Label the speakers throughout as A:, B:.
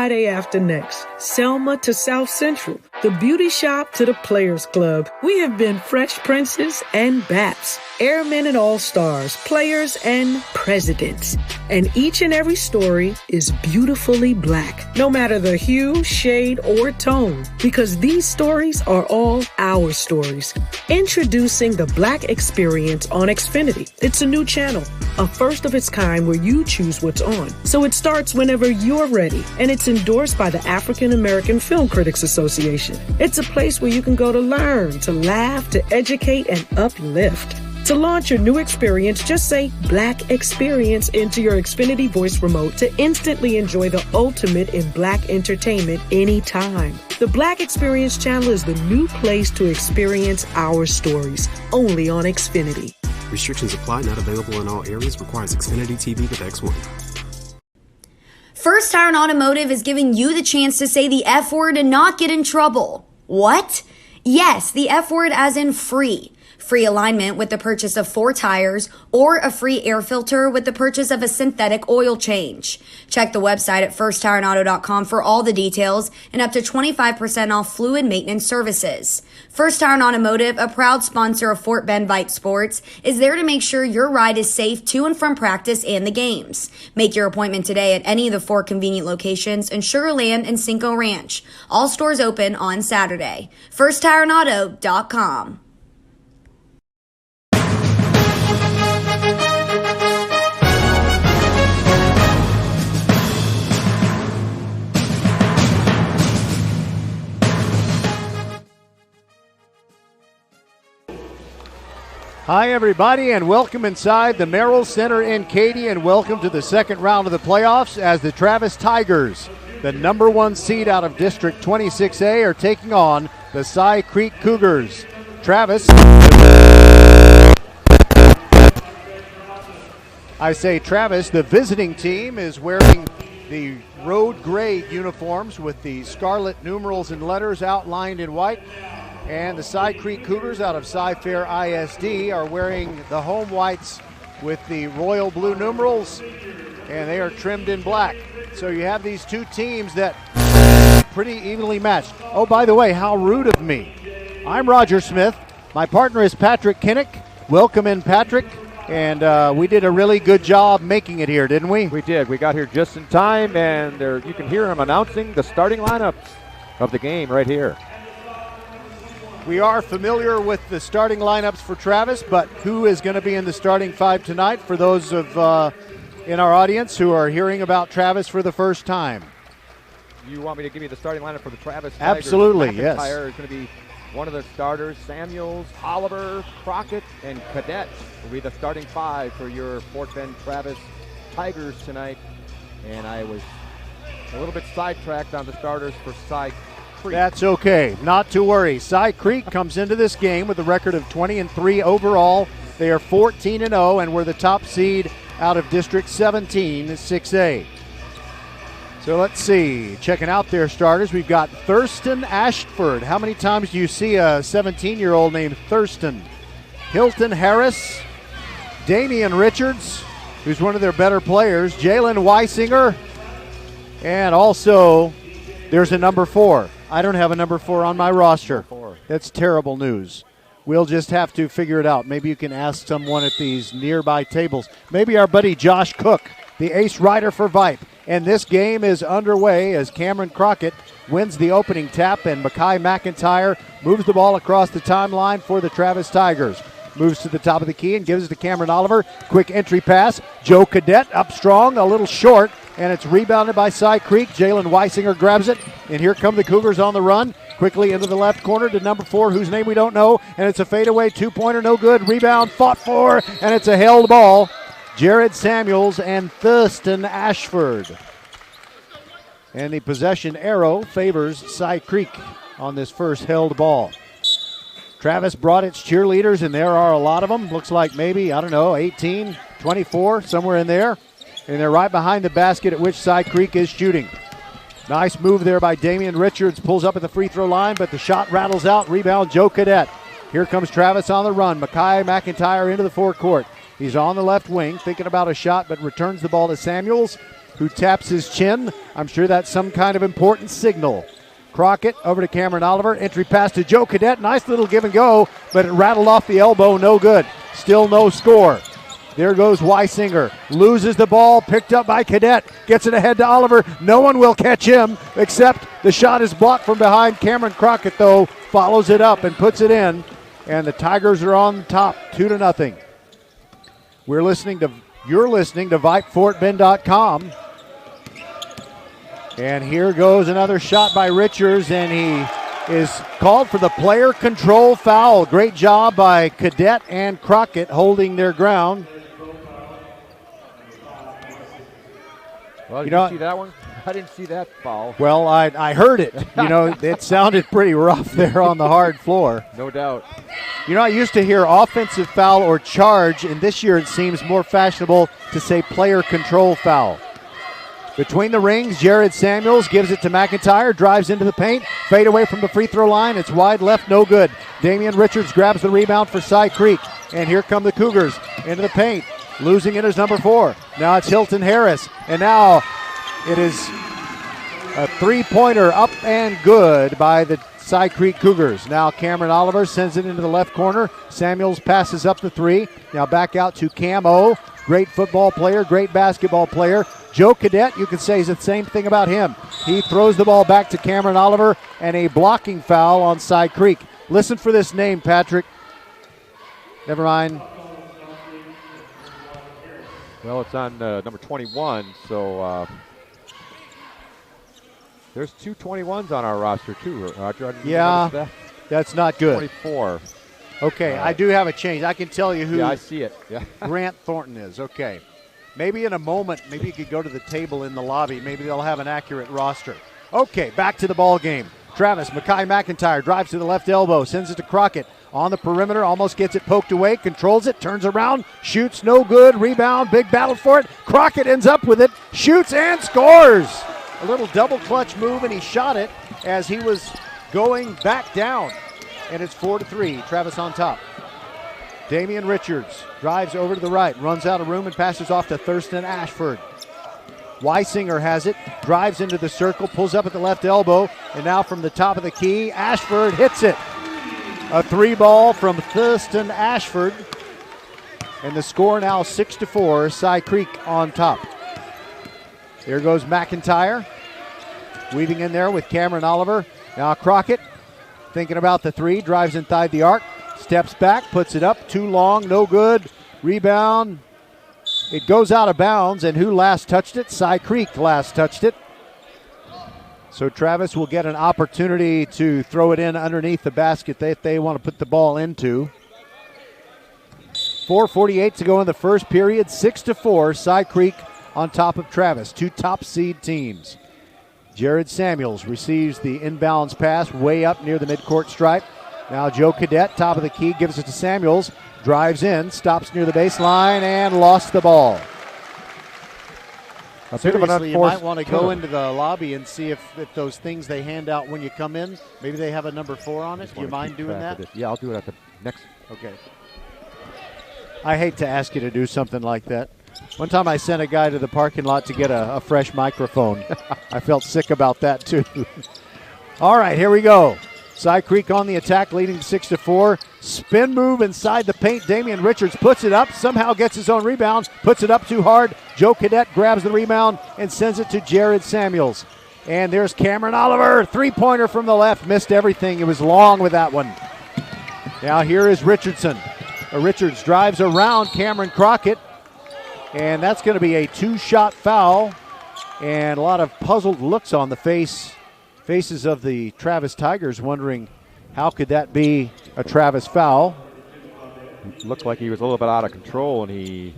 A: Friday after next. Selma to South Central. The beauty shop to the Players Club. We have been Fresh Princes and Baps, Airmen and All-Stars, Players and Presidents. And each and every story is beautifully black, no matter the hue, shade, or tone, because these stories are all our stories. Introducing the Black Experience on Xfinity. It's a new channel, a first of its kind where you choose what's on. So it starts whenever you're ready, and it's endorsed by the African American Film Critics Association. It's a place where you can go to learn, to laugh, to educate, and uplift. To launch your new experience, just say Black Experience into your Xfinity voice remote to instantly enjoy the ultimate in Black entertainment anytime. The Black Experience channel is the new place to experience our stories, only on Xfinity.
B: Restrictions apply, not available in all areas, requires Xfinity TV with X1.
C: First Tire and Automotive is giving you the chance to say the F word and not get in trouble. What? Yes, the F word as in free. Free alignment with the purchase of 4 tires, or a free air filter with the purchase of a synthetic oil change. Check the website at firsttireandauto.com for all the details and up to 25% off fluid maintenance services. First Tire and Automotive, a proud sponsor of Fort Bend Vype Sports, is there to make sure your ride is safe to and from practice and the games. Make your appointment today at any of the 4 convenient locations in Sugar Land and Cinco Ranch. All stores open on Saturday. FirstTireandAuto.com.
D: Hi, everybody, and welcome inside the Merrill Center in Katy, and welcome to the second round of the playoffs as the Travis Tigers, the number 1 seed out of District 26A, are taking on the Cy Creek Cougars. Travis, the visiting team, is wearing the road gray uniforms with the scarlet numerals and letters outlined in white. And the Cy Creek Cougars out of Cy Fair ISD are wearing the home whites with the royal blue numerals, and they are trimmed in black. So you have these two teams that are pretty evenly matched. Oh, by the way, how rude of me. I'm Roger Smith. My partner is Patrick Kinnick. Welcome in, Patrick. And we did a really good job making it here, didn't we?
E: We did. We got here just in time, and you can hear him announcing the starting lineup of the game right here.
D: We are familiar with the starting lineups for Travis, but who is going to be in the starting 5 tonight for those of in our audience who are hearing about Travis for the first time?
E: You want me to give you the starting lineup for the Travis Tigers?
D: Absolutely, yes.
E: McIntyre is going to be one of the starters. Samuels, Oliver, Crockett, and Cadet will be the starting 5 for your Fort Bend Travis Tigers tonight. And I was a little bit sidetracked on the starters for Cy Creek.
D: That's okay. Not to worry. Cy Creek comes into this game with a record of 20-3 overall. They are 14-0 and were the top seed out of District 17, 6A. So let's see. Checking out their starters, we've got Thurston Ashford. How many times do you see a 17-year-old named Thurston? Hilton Harris, Damian Richards, who's one of their better players, Jalen Weisinger, and also there's a number 4. I don't have a number 4 on my roster. That's terrible news. We'll just have to figure it out. Maybe you can ask someone at these nearby tables. Maybe our buddy Josh Cook, the ace rider for Vype. And this game is underway as Cameron Crockett wins the opening tap, and Mekhi McIntyre moves the ball across the timeline for the Travis Tigers. Moves to the top of the key and gives it to Cameron Oliver. Quick entry pass. Joe Cadet up strong, a little short, and it's rebounded by Cy Creek. Jalen Weisinger grabs it, and here come the Cougars on the run. Quickly into the left corner to number 4, whose name we don't know, and it's a fadeaway two-pointer, no good. Rebound fought for, and it's a held ball. Jared Samuels and Thurston Ashford. And the possession arrow favors Cy Creek on this first held ball. Travis brought its cheerleaders, and there are a lot of them. Looks like maybe, 18, 24, somewhere in there. And they're right behind the basket at which Cy Creek is shooting. Nice move there by Damian Richards. Pulls up at the free throw line, but the shot rattles out. Rebound, Joe Cadet. Here comes Travis on the run. Mekhi McIntyre into the forecourt. He's on the left wing, thinking about a shot, but returns the ball to Samuels. who taps his chin. I'm sure that's some kind of important signal. Crockett over to Cameron Oliver. Entry pass to Joe Cadet. Nice little give and go, but it rattled off the elbow. No good. Still no score. There goes Weisinger. Loses the ball. Picked up by Cadet. Gets it ahead to Oliver. No one will catch him except the shot is blocked from behind. Cameron Crockett, though, follows it up and puts it in. And the Tigers are on top, 2-0. You're listening to VypeFortBend.com. And here goes another shot by Richards, and he is called for the player control foul. Great job by Cadet and Crockett holding their ground.
E: Well, did you see that one? I didn't see that foul.
D: Well, I heard it. It sounded pretty rough there on the hard floor.
E: No doubt.
D: I used to hear offensive foul or charge, and this year it seems more fashionable to say player control foul. Between the rings, Jared Samuels gives it to McIntyre, drives into the paint, fade away from the free throw line. It's wide left, no good. Damian Richards grabs the rebound for Cy Creek, and here come the Cougars into the paint. Losing it is number 4. Now it's Hilton Harris, and now it is a three-pointer up and good by the Cy Creek Cougars. Now Cameron Oliver sends it into the left corner. Samuels passes up the 3. Now back out to Cam O. Great football player, great basketball player. Joe Cadet, you could say the same thing about him. He throws the ball back to Cameron Oliver, and a blocking foul on Cy Creek. Listen for this name, Patrick. Never mind.
E: Well, it's on number 21, so there's 2 21s on our roster, too, Roger.
D: Yeah, that's not good.
E: 24.
D: Okay, I do have a change. I can tell you who
E: Yeah, I see it. Yeah.
D: Grant Thornton is. Okay. Maybe in a moment, maybe you could go to the table in the lobby. Maybe they'll have an accurate roster. Okay, back to the ball game. Travis, Mekhi McIntyre drives to the left elbow, sends it to Crockett. On the perimeter, almost gets it poked away, controls it, turns around, shoots, no good, rebound, big battle for it. Crockett ends up with it, shoots and scores. A little double clutch move, and he shot it as he was going back down. And it's 4-3, Travis on top. Damian Richards drives over to the right, runs out of room and passes off to Thurston Ashford. Weisinger has it, drives into the circle, pulls up at the left elbow, and now from the top of the key, Ashford hits it. A 3-ball from Thurston Ashford. And the score now 6-4, Cy Creek on top. Here goes McIntyre, weaving in there with Cameron Oliver. Now Crockett, thinking about the 3, drives inside the arc, steps back, puts it up, too long, no good. Rebound. It goes out of bounds, and who last touched it? Cy Creek last touched it. So Travis will get an opportunity to throw it in underneath the basket that they want to put the ball into. 4:48 to go in the first period, 6-4, Cy Creek on top of Travis, 2 top seed teams. Jared Samuels receives the inbounds pass way up near the midcourt stripe. Now Joe Cadet, top of the key, gives it to Samuels. Drives in, stops near the baseline, and lost the ball. Seriously, you might want to go into the lobby and see if those things they hand out when you come in, maybe they have a number 4 on it. Do you mind doing that?
E: Yeah, I'll do it at the next.
D: Okay. I hate to ask you to do something like that. One time I sent a guy to the parking lot to get a fresh microphone. I felt sick about that, too. All right, here we go. Cy Creek on the attack, leading 6-4. Spin move inside the paint. Damian Richards puts it up, somehow gets his own rebound, puts it up too hard. Joe Cadet grabs the rebound and sends it to Jared Samuels. And there's Cameron Oliver, 3-pointer from the left, missed everything. It was long with that one. Now here is Richardson. Richards drives around Cameron Crockett, and that's going to be a 2-shot foul. And a lot of puzzled looks on the faces of the Travis Tigers, wondering how could that be a Travis foul.
E: It looked like he was a little bit out of control, and he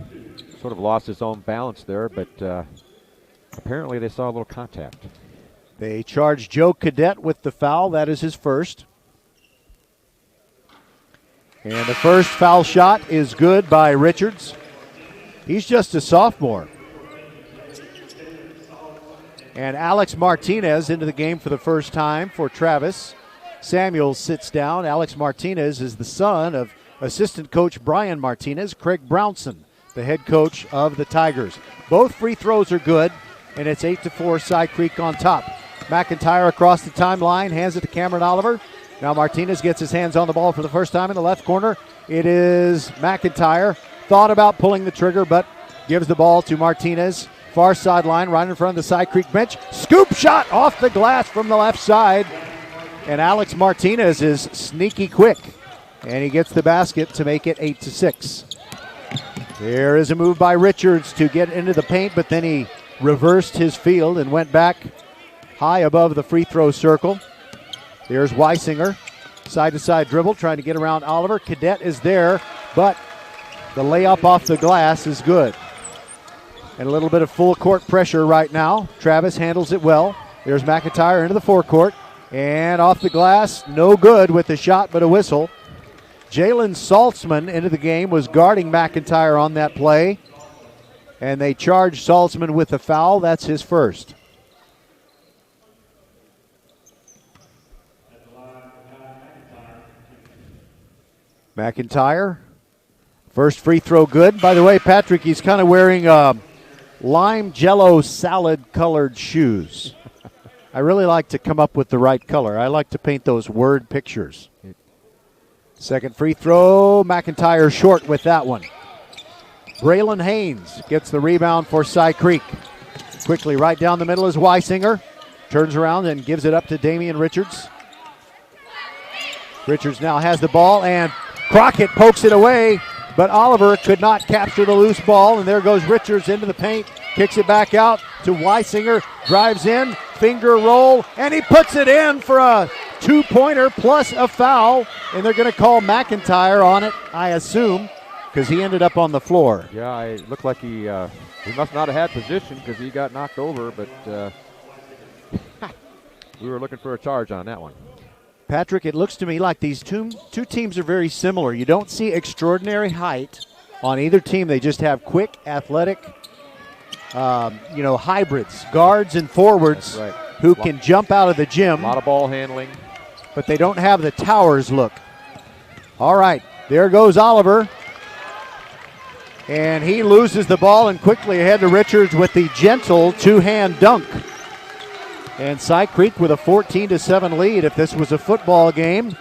E: sort of lost his own balance there, but apparently they saw a little contact.
D: They charged Joe Cadet with the foul. That is his first. And the first foul shot is good by Richards. He's just a sophomore. And Alex Martinez into the game for the first time for Travis. Samuels sits down. Alex Martinez is the son of assistant coach Brian Martinez, Craig Brownson, the head coach of the Tigers. Both free throws are good. and it's 8-4, Cy Creek on top. McIntyre across the timeline, hands it to Cameron Oliver. Now Martinez gets his hands on the ball for the first time in the left corner. It is McIntyre. Thought about pulling the trigger, but gives the ball to Martinez. Far sideline, right in front of the Cy Creek bench. Scoop shot off the glass from the left side. And Alex Martinez is sneaky quick. And he gets the basket to make it 8-6. There is a move by Richards to get into the paint, but then he reversed his field and went back high above the free throw circle. There's Weisinger. Side-to-side dribble, trying to get around Oliver. Cadet is there, but the layup off the glass is good. And a little bit of full court pressure right now. Travis handles it well. There's McIntyre into the forecourt. And off the glass, no good with the shot but a whistle. Jalen Saltzman into the game, was guarding McIntyre on that play. And they charged Saltzman with the foul. That's his first. McIntyre, first free throw good. By the way, Patrick, he's kind of wearing lime jello salad colored shoes. I really like to come up with the right color. I like to paint those word pictures. Second free throw, McIntyre short with that one. Braylon Haynes gets the rebound for Cy Creek. Quickly right down the middle is Weisinger. Turns around and gives it up to Damian Richards. Richards now has the ball, and Crockett pokes it away, but Oliver could not capture the loose ball, and there goes Richards into the paint, kicks it back out to Weisinger, drives in, finger roll, and he puts it in for a two-pointer plus a foul, and they're going to call McIntyre on it, I assume, because he ended up on the floor.
E: Yeah, it looked like he must not have had position because he got knocked over, but we were looking for a charge on that one.
D: Patrick, it looks to me like these two teams are very similar. You don't see extraordinary height on either team. They just have quick, athletic, hybrids, guards and forwards who can jump out of the gym.
E: A lot of ball handling.
D: But they don't have the towers look. All right, there goes Oliver. And he loses the ball and quickly ahead to Richards with the gentle two-hand dunk. And Cy Creek with a 14-7 lead. If this was a football game,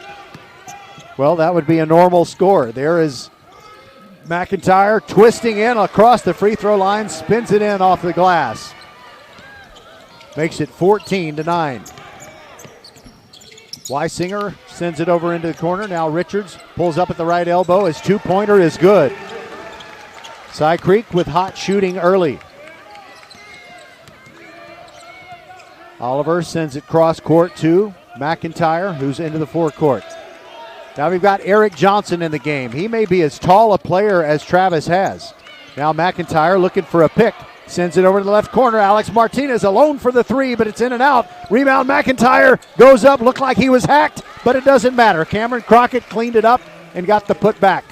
D: well, that would be a normal score. There is McIntyre twisting in across the free throw line, spins it in off the glass. Makes it 14-9. Weisinger sends it over into the corner. Now Richards pulls up at the right elbow. His two-pointer is good. Cy Creek with hot shooting early. Oliver sends it cross court to McIntyre, who's into the forecourt. Now we've got Eric Johnson in the game. He may be as tall a player as Travis has. Now McIntyre looking for a pick. Sends it over to the left corner. Alex Martinez alone for the three, but it's in and out. Rebound, McIntyre goes up. Looked like he was hacked, but it doesn't matter. Cameron Crockett cleaned it up and got the putback.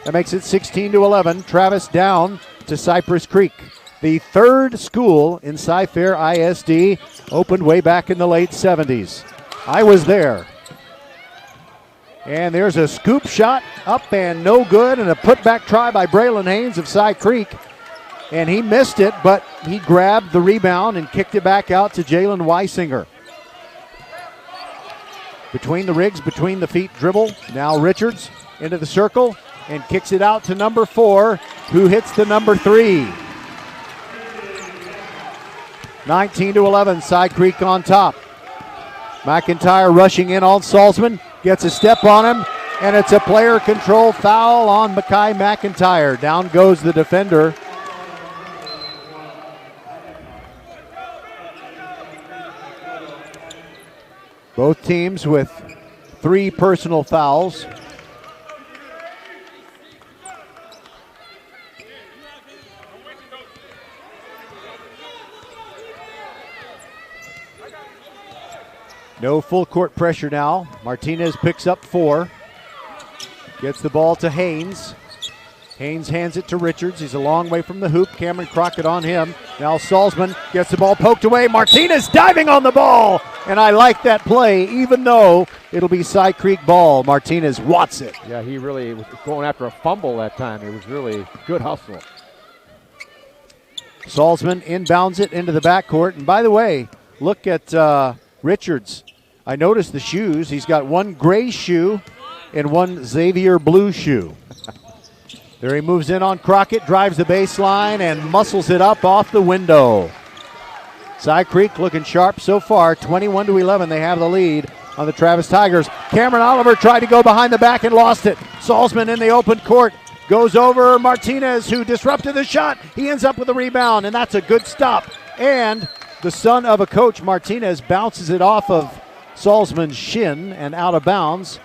D: That makes it 16-11. Travis down to Cypress Creek. The third school in Cy-Fair ISD opened way back in the late 70s. I was there. And there's a scoop shot up and no good, and a putback try by Braylon Haynes of Cy Creek. And he missed it, but he grabbed the rebound and kicked it back out to Jalen Weisinger. Between the rigs, between the feet dribble. Now Richards into the circle and kicks it out to number 4, who hits the number 3. 19-11, Cy Creek on top. McIntyre rushing in on Saltzman, gets a step on him, and it's a player control foul on Mekhi McIntyre. Down goes the defender. Both teams with 3 personal fouls. No full court pressure now. Martinez picks up 4. Gets the ball to Haynes. Haynes hands it to Richards. He's a long way from the hoop. Cameron Crockett on him. Now Saltzman gets the ball poked away. Martinez diving on the ball. And I like that play, even though it'll be Cy Creek ball. Martinez wants it.
E: Yeah, he really was going after a fumble that time. It was really good hustle.
D: Salzman inbounds it into the backcourt. And by the way, look at Richards. I noticed the shoes. He's got one gray shoe and one Xavier blue shoe. There he moves in on Crockett, drives the baseline, and muscles it up off the window. Cy Creek looking sharp so far. 21-11, they have the lead on the Travis Tigers. Cameron Oliver tried to go behind the back and lost it. Salzman in the open court. Goes over Martinez, who disrupted the shot. He ends up with a rebound, and that's a good stop. And the son of a coach, Martinez, bounces it off of Salzman's shin and out of bounds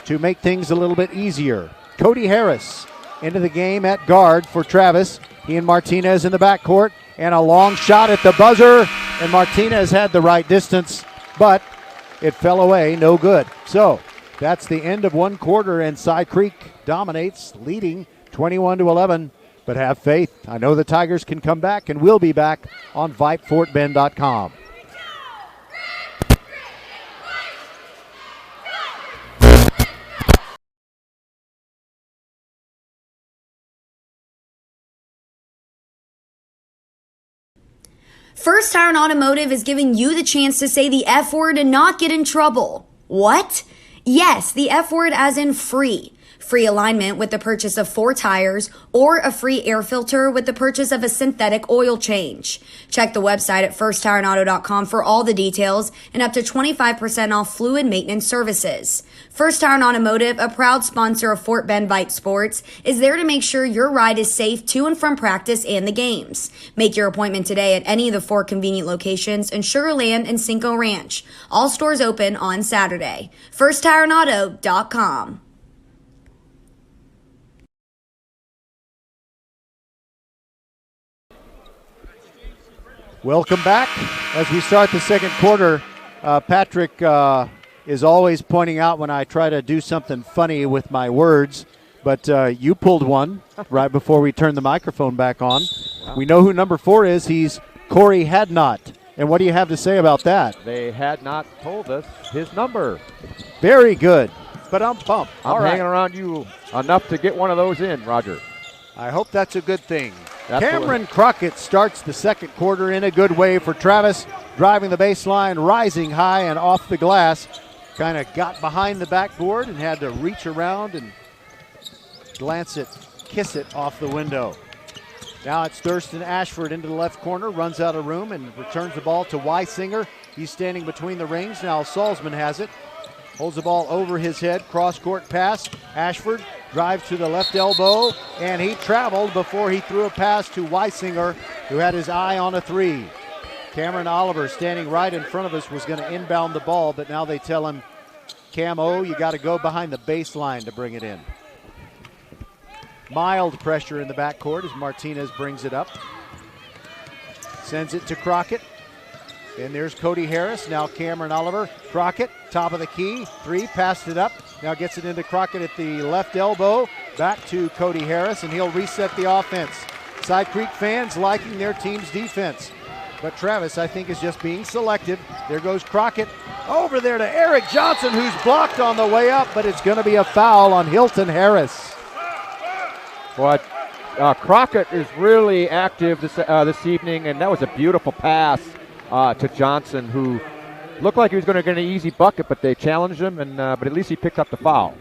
D: to make things a little bit easier. Cody Harris into the game at guard for Travis. He and Martinez in the backcourt, and a long shot at the buzzer, and Martinez had the right distance, but it fell away, no good. So that's the end of one quarter, and Cy Creek dominates, leading 21-11. But have faith. I know the Tigers can come back, and will be back on VypeFortBend.com.
C: First Tire and Automotive is giving you the chance to say the F word and not get in trouble. What? Yes, the F word as in free. Free alignment with the purchase of 4 tires or a free air filter with the purchase of a synthetic oil change. Check the website at firsttireandauto.com for all the details and up to 25% off fluid maintenance services. First Tire and Automotive, a proud sponsor of Fort Bend Vype Sports, is there to make sure your ride is safe to and from practice and the games. Make your appointment today at any of the 4 convenient locations in Sugar Land and Cinco Ranch. All stores open on Saturday. FirstTireandAuto.com.
D: Welcome back. As we start the second quarter, Patrick is always pointing out when I try to do something funny with my words, but you pulled one right before we turned the microphone back on. We know who number 4 is. He's Corey Hadnot. And what do you have to say about that?
E: They had not told us his number.
D: Very good. But I'm pumped.
E: I'm hanging around you enough to get one of those in, Roger.
D: I hope that's a good thing.
E: Absolutely.
D: Cameron Crockett starts the second quarter in a good way for Travis, driving the baseline, rising high and off the glass. Kind of got behind the backboard and had to reach around and glance it, kiss it off the window. Now it's Thurston Ashford into the left corner, runs out of room and returns the ball to Weisinger. He's standing between the rings. Now Salzman has it. Holds the ball over his head, cross-court pass. Ashford drives to the left elbow, and he traveled before he threw a pass to Weisinger, who had his eye on a 3. Cameron Oliver, standing right in front of us, was going to inbound the ball, but now they tell him, Camo, you got to go behind the baseline to bring it in. Mild pressure in the backcourt as Martinez brings it up. Sends it to Crockett. And there's Cody Harris. Now Cameron Oliver. Crockett, top of the key. 3, passed it up. Now gets it into Crockett at the left elbow. Back to Cody Harris, and he'll reset the offense. Cy Creek fans liking their team's defense. But Travis, I think, is just being selective. There goes Crockett. Over there to Eric Johnson, who's blocked on the way up, but it's going to be a foul on Hilton Harris.
E: But Crockett is really active this evening, and that was a beautiful pass to Johnson, who looked like he was going to get an easy bucket, but they challenged him, and but at least he picked up the foul.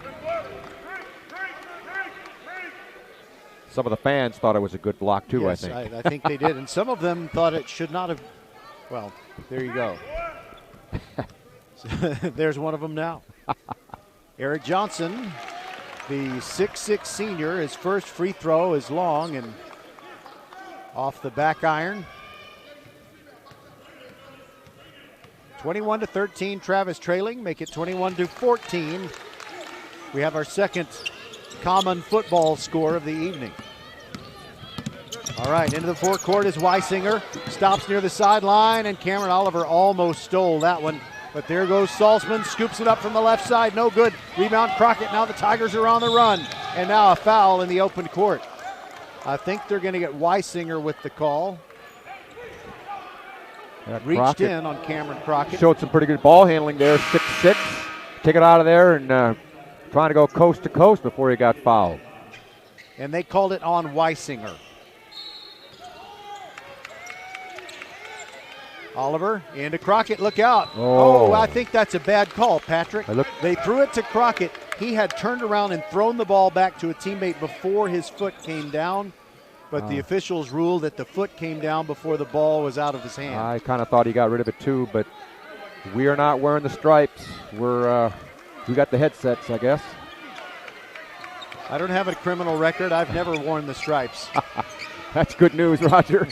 E: Some of the fans thought it was a good block, too,
D: yes,
E: I think.
D: I think they did, and some of them thought it should not have. Well, there you go. There's one of them now. Eric Johnson, the 6'6 senior, his first free throw is long and off the back iron. 21-13, Travis trailing, make it 21-14. We have our second common football score of the evening. All right, into the forecourt is Weisinger. Stops near the sideline, and Cameron Oliver almost stole that one. But there goes Salzman, scoops it up from the left side, no good. Rebound Crockett, now the Tigers are on the run. And now a foul in the open court. I think they're going to get Weisinger with the call. Reached
E: Crockett
D: in on Cameron Crockett.
E: showed some pretty good ball handling there, 6'6". Take it out of there and trying to go coast to coast before he got fouled.
D: And they called it on Weisinger. Oliver into Crockett, look out.
E: Oh.
D: I think that's a bad call, Patrick. They threw it to Crockett. He had turned around and thrown the ball back to a teammate before his foot came down, but the officials ruled that the foot came down before the ball was out of his hand.
E: I kind of thought he got rid of it too, but we are not wearing the stripes. We got the headsets, I guess.
D: I don't have a criminal record. I've never worn the stripes.
E: That's good news, Roger.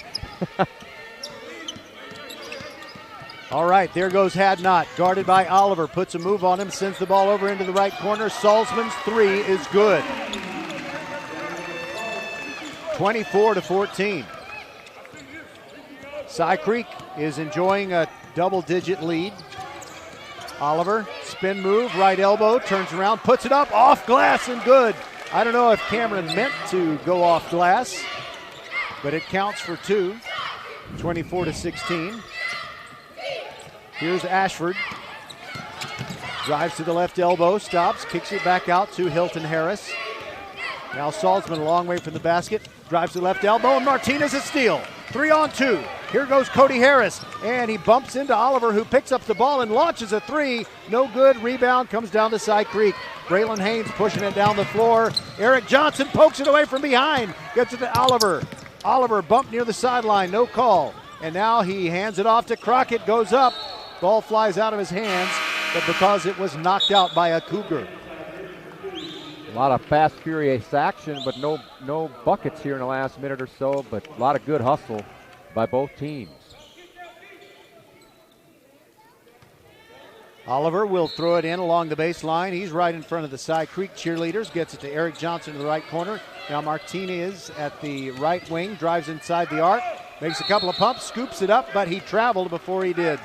D: All right, there goes Hadnot, guarded by Oliver, puts a move on him, sends the ball over into the right corner. Salzman's three is good. 24-14. Cy Creek is enjoying a double-digit lead. Oliver, spin move, right elbow, turns around, puts it up, off glass and good. I don't know if Cameron meant to go off glass, but it counts for two. 24-16. Here's Ashford. Drives to the left elbow, stops, kicks it back out to Hilton Harris. Now Salzman a long way from the basket. Drives to the left elbow, and Martinez a steal. 3-on-2. Here goes Cody Harris, and he bumps into Oliver, who picks up the ball and launches a three. No good. Rebound comes down to Cy Creek. Braylon Haynes pushing it down the floor. Eric Johnson pokes it away from behind. Gets it to Oliver. Oliver bumped near the sideline. No call. And now he hands it off to Crockett. Goes up. Ball flies out of his hands, but because it was knocked out by a Cougar.
E: A lot of fast, furious action, but no buckets here in the last minute or so, but a lot of good hustle by both teams.
D: Oliver will throw it in along the baseline. He's right in front of the Cy Creek cheerleaders. Gets it to Eric Johnson in the right corner. Now Martinez at the right wing, drives inside the arc, makes a couple of pumps, scoops it up, but he traveled before he did.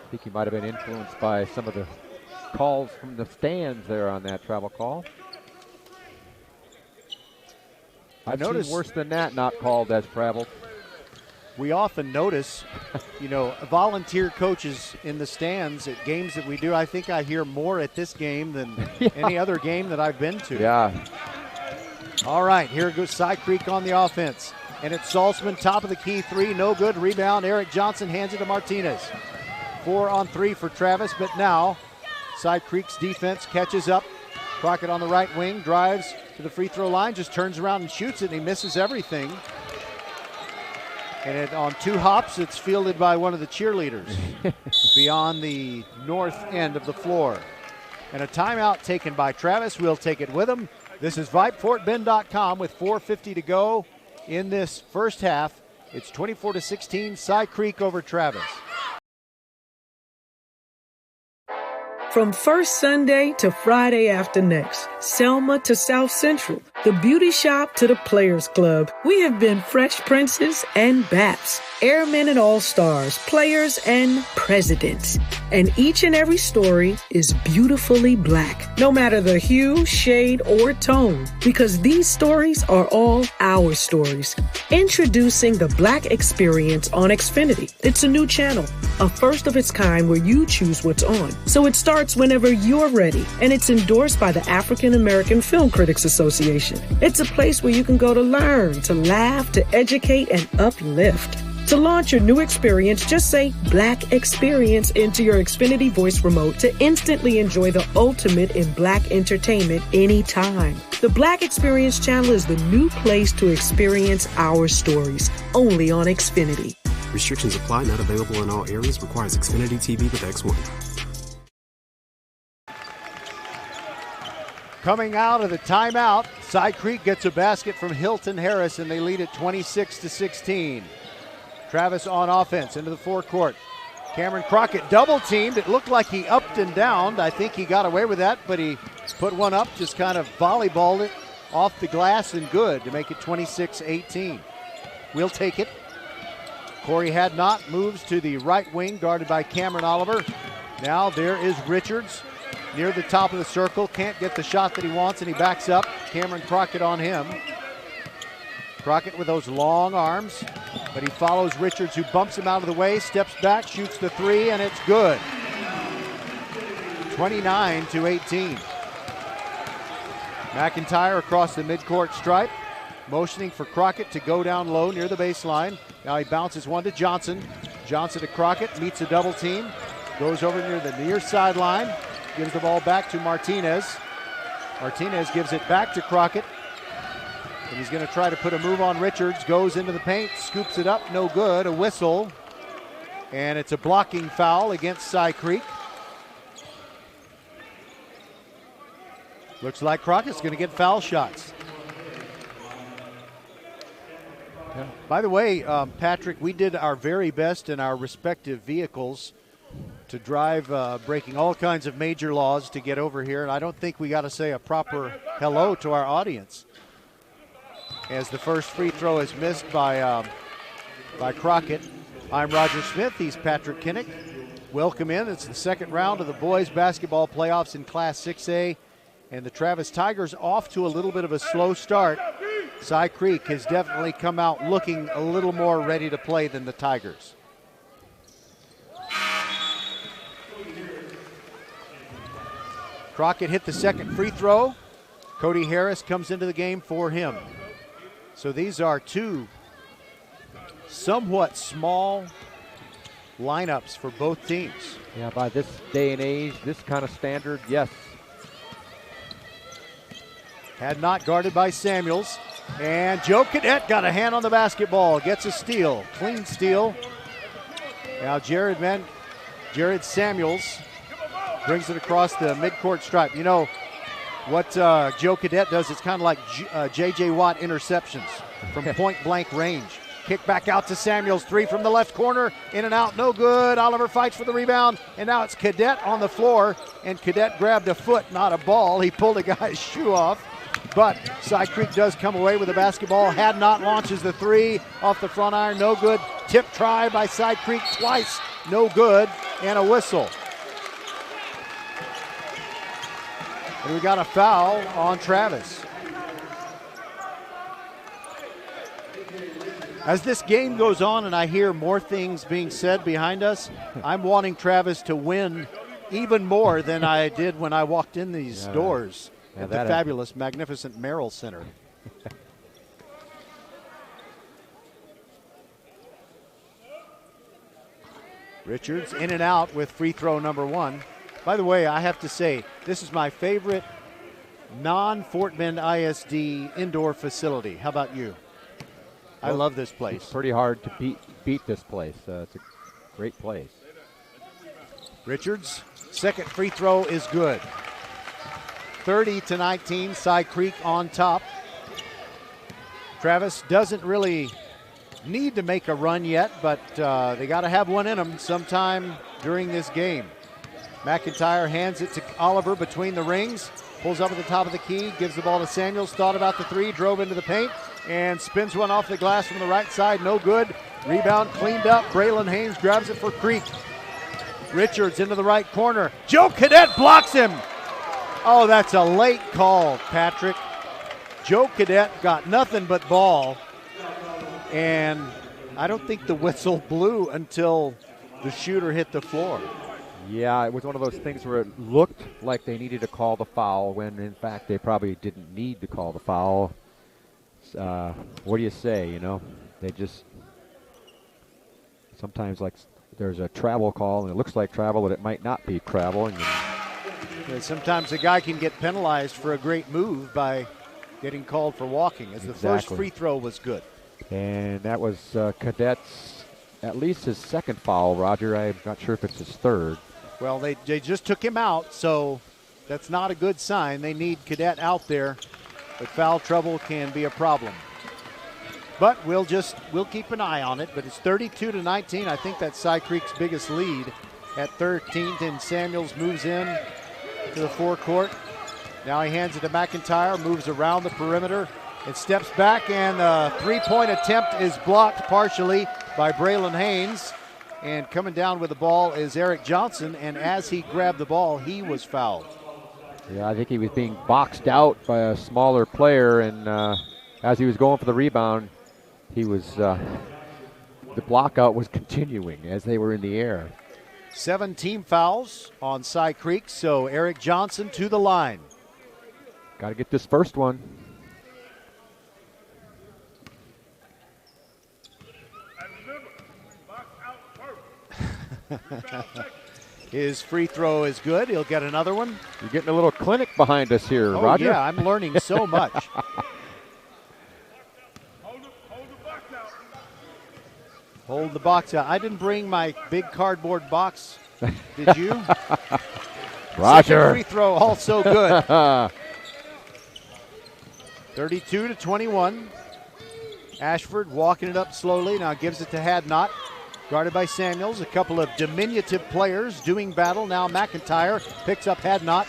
E: I think he might have been influenced by some of the calls from the stands there on that travel call. I've seen worse than that not called as travel.
D: We often notice, volunteer coaches in the stands at games that we do. I think I hear more at this game than any other game that I've been to.
E: Yeah.
D: All right, here goes Cy Creek on the offense. And it's Salzman, top of the key three, no good. Rebound, Eric Johnson hands it to Martinez. 4-on-3 for Travis, but now Cy Creek's defense catches up. Crockett on the right wing, drives to the free throw line, just turns around and shoots it, and he misses everything. And on two hops, it's fielded by one of the cheerleaders beyond the north end of the floor. And a timeout taken by Travis. We'll take it with him. This is VypeFortBend.com with 4:50 to go in this first half. It's 24-16, Cy Creek over Travis.
A: From first Sunday to Friday after next, Selma to South Central, the beauty shop to the Players Club, we have been Fresh Princes and Baps, Airmen and All-Stars, Players and Presidents. And each and every story is beautifully black, no matter the hue, shade, or tone, because these stories are all our stories. Introducing the Black Experience on Xfinity. It's a new channel, a first of its kind where you choose what's on. So it starts whenever you're ready, and it's endorsed by the African American Film Critics Association. It's a place where you can go to learn, to laugh, to educate, and uplift. To launch your new experience, just say Black Experience into your Xfinity voice remote to instantly enjoy the ultimate in Black entertainment anytime. The Black Experience channel is the new place to experience our stories, only on Xfinity.
B: Restrictions apply, not available in all areas, requires Xfinity TV with X1.
D: Coming out of the timeout, Cy Creek gets a basket from Hilton Harris, and they lead it 26-16. Travis on offense into the forecourt. Cameron Crockett double-teamed. It looked like he upped and downed. I think he got away with that, but he put one up, just kind of volleyballed it off the glass and good to make it 26-18. We'll take it. Corey Hadnot moves to the right wing, guarded by Cameron Oliver. Now there is Richards. Near the top of the circle, can't get the shot that he wants, and he backs up. Cameron Crockett on him. Crockett with those long arms, but he follows Richards, who bumps him out of the way, steps back, shoots the three, and it's good. 29-18. McIntyre across the midcourt stripe, motioning for Crockett to go down low near the baseline. Now he bounces one to Johnson. Johnson to Crockett, meets a double team. Goes over near the near sideline. Gives the ball back to Martinez. Martinez gives it back to Crockett. And he's going to try to put a move on Richards. Goes into the paint, scoops it up, no good. A whistle. And it's a blocking foul against Cy Creek. Looks like Crockett's going to get foul shots. Yeah. By the way, Patrick, we did our very best in our respective vehicles to drive, breaking all kinds of major laws to get over here, and I don't think we got to say a proper hello to our audience. As the first free throw is missed by Crockett. I'm Roger Smith. He's Patrick Kinnick. Welcome in. It's the second round of the boys basketball playoffs in Class 6A, and the Travis Tigers off to a little bit of a slow start. Cy Creek has definitely come out looking a little more ready to play than the Tigers. Crockett hit the second free throw. Cody Harris comes into the game for him. So these are two somewhat small lineups for both teams.
E: Yeah, by this day and age, this kind of standard, yes.
D: Had not guarded by Samuels. And Joe Cadet got a hand on the basketball, gets a steal, clean steal. Now Jared Samuels brings it across the midcourt stripe. You know what Joe Cadet does? It's kind of like J.J. Watt interceptions from point-blank range. Kick back out to Samuels, three from the left corner, in and out, no good. Oliver fights for the rebound, and now it's Cadet on the floor, and Cadet grabbed a foot, not a ball. He pulled a guy's shoe off. But Cy Creek does come away with the basketball. Had not launches the three off the front iron, no good. Tip try by Cy Creek twice, no good, and a whistle. And we got a foul on Travis. As this game goes on and I hear more things being said behind us, I'm wanting Travis to win even more than I did when I walked in these doors. At the fabulous, magnificent Merrill Center. Richards in and out with free throw number one. By the way, I have to say, this is my favorite non-Fort Bend ISD indoor facility. How about you? Well, I love this place.
E: It's pretty hard to beat this place. It's a great place.
D: Richards, second free throw is good. 30-19, Cy Creek on top. Travis doesn't really need to make a run yet, but they got to have one in them sometime during this game. McIntyre hands it to Oliver between the rings, pulls up at the top of the key, gives the ball to Samuels, thought about the three, drove into the paint, and spins one off the glass from the right side, no good. Rebound cleaned up, Braylon Haynes grabs it for Creek. Richards into the right corner, Joe Cadet blocks him. Oh, that's a late call, Patrick. Joe Cadet got nothing but ball, and I don't think the whistle blew until the shooter hit the floor.
E: Yeah, it was one of those things where it looked like they needed to call the foul when, in fact, they probably didn't need to call the foul. What do you say, you know? They just sometimes, like, there's a travel call, and it looks like travel, but it might not be travel. And
D: sometimes a guy can get penalized for a great move by getting called for walking, as the first free throw was good.
E: And that was Cadet's, at least his second foul, Roger. I'm not sure if it's his third.
D: Well, they just took him out, so that's not a good sign. They need Cadet out there, but foul trouble can be a problem. But we'll keep an eye on it. But it's 32-19. I think that's Cy Creek's biggest lead at 13. And Samuels moves in to the forecourt. Now he hands it to McIntyre, moves around the perimeter, and steps back, and the three-point attempt is blocked partially by Braylon Haynes. And coming down with the ball is Eric Johnson, and as he grabbed the ball, he was fouled.
E: Yeah, I think he was being boxed out by a smaller player, and as he was going for the rebound, he was the blockout was continuing as they were in the air.
D: 7 team fouls on Cy Creek, so Eric Johnson to the line.
E: Got to get this first one.
D: His free throw is good. He'll get another one.
E: You're getting a little clinic behind us here,
D: Oh,
E: Roger.
D: yeah, I'm learning so much. Hold the box out. I didn't bring my big cardboard box. Did you?
E: Roger.
D: Second free throw also good. 32-21. Ashford walking it up slowly. Now gives it to Hadnot. Guarded by Samuels. A couple of diminutive players doing battle. Now McIntyre picks up Hadnot.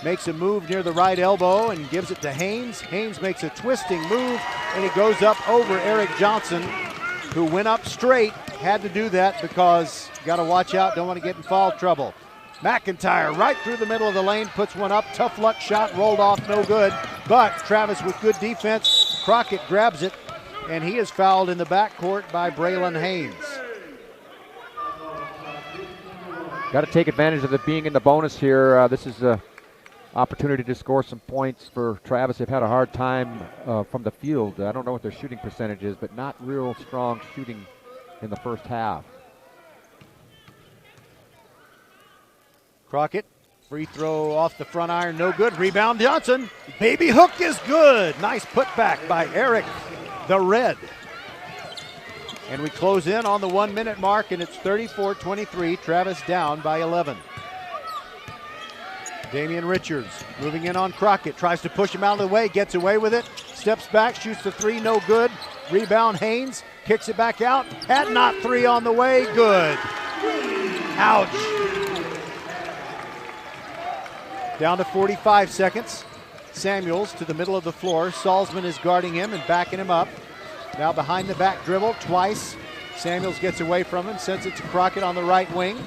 D: Makes a move near the right elbow and gives it to Haynes. Haynes makes a twisting move, and he goes up over Eric Johnson, who went up straight. Had to do that because you got to watch out. Don't want to get in foul trouble. McIntyre right through the middle of the lane, puts one up. Tough luck shot, rolled off, no good. But Travis with good defense. Crockett grabs it, and he is fouled in the backcourt by Braylon Haynes.
E: Got to take advantage of it being in the bonus here. This is an opportunity to score some points for Travis. They've had a hard time from the field. I don't know what their shooting percentage is, but not real strong shooting in the first half.
D: Crockett, free throw off the front iron, no good. Rebound Johnson. Baby hook is good. Nice putback by Eric, the Red. And we close in on the 1 minute mark, and it's 34-23. Travis down by 11. Damian Richards moving in on Crockett, tries to push him out of the way, gets away with it, steps back, shoots the three, no good. Rebound Haynes, kicks it back out. Hadnot three on the way, good. Ouch. Down to 45 seconds. Samuels to the middle of the floor. Salzman is guarding him and backing him up. Now behind the back dribble twice. Samuels gets away from him, sends it to Crockett on the right wing.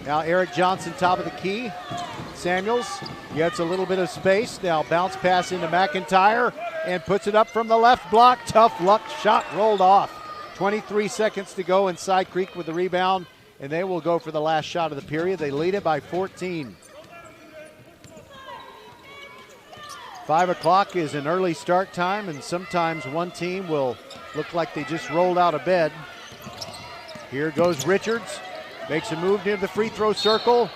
D: Now Eric Johnson top of the key. Samuels gets a little bit of space. Now bounce pass into McIntyre and puts it up from the left block. Tough luck shot rolled off. 23 seconds to go, and Side Creek with the rebound, and they will go for the last shot of the period. They lead it by 14. 5 o'clock is an early start time, and sometimes one team will look like they just rolled out of bed. Here goes Richards. Makes a move near the free throw circle,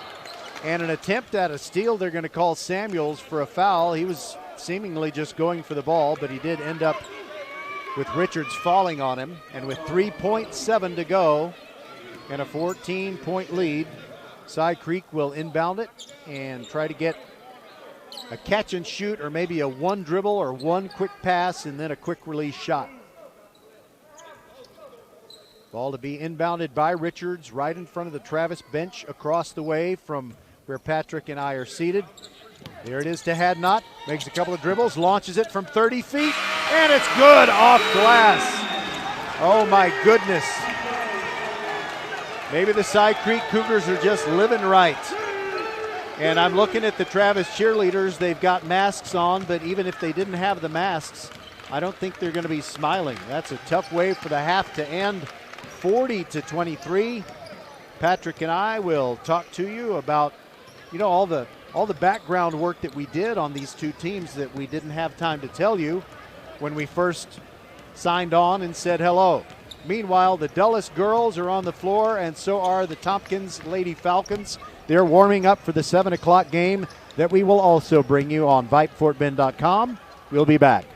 D: and an attempt at a steal. They're going to call Samuels for a foul. He was seemingly just going for the ball, but he did end up with Richards falling on him. And with 3.7 to go and a 14-point lead, Side Creek will inbound it and try to get a catch and shoot, or maybe a one dribble or one quick pass and then a quick release shot. Ball to be inbounded by Richards right in front of the Travis bench across the way from where Patrick and I are seated. There it is to Hadnot. Makes a couple of dribbles, launches it from 30 feet, and it's good off glass. Oh my goodness. Maybe the Side Creek Cougars are just living right. And I'm looking at the Travis cheerleaders. They've got masks on, but even if they didn't have the masks, I don't think they're going to be smiling. That's a tough way for the half to end. 40-23. Patrick and I will talk to you about, all the background work that we did on these two teams that we didn't have time to tell you when we first signed on and said hello. Meanwhile, the Dulles girls are on the floor, and so are the Tompkins Lady Falcons. They're warming up for the 7 o'clock game that we will also bring you on VypeFortBend.com. We'll be back.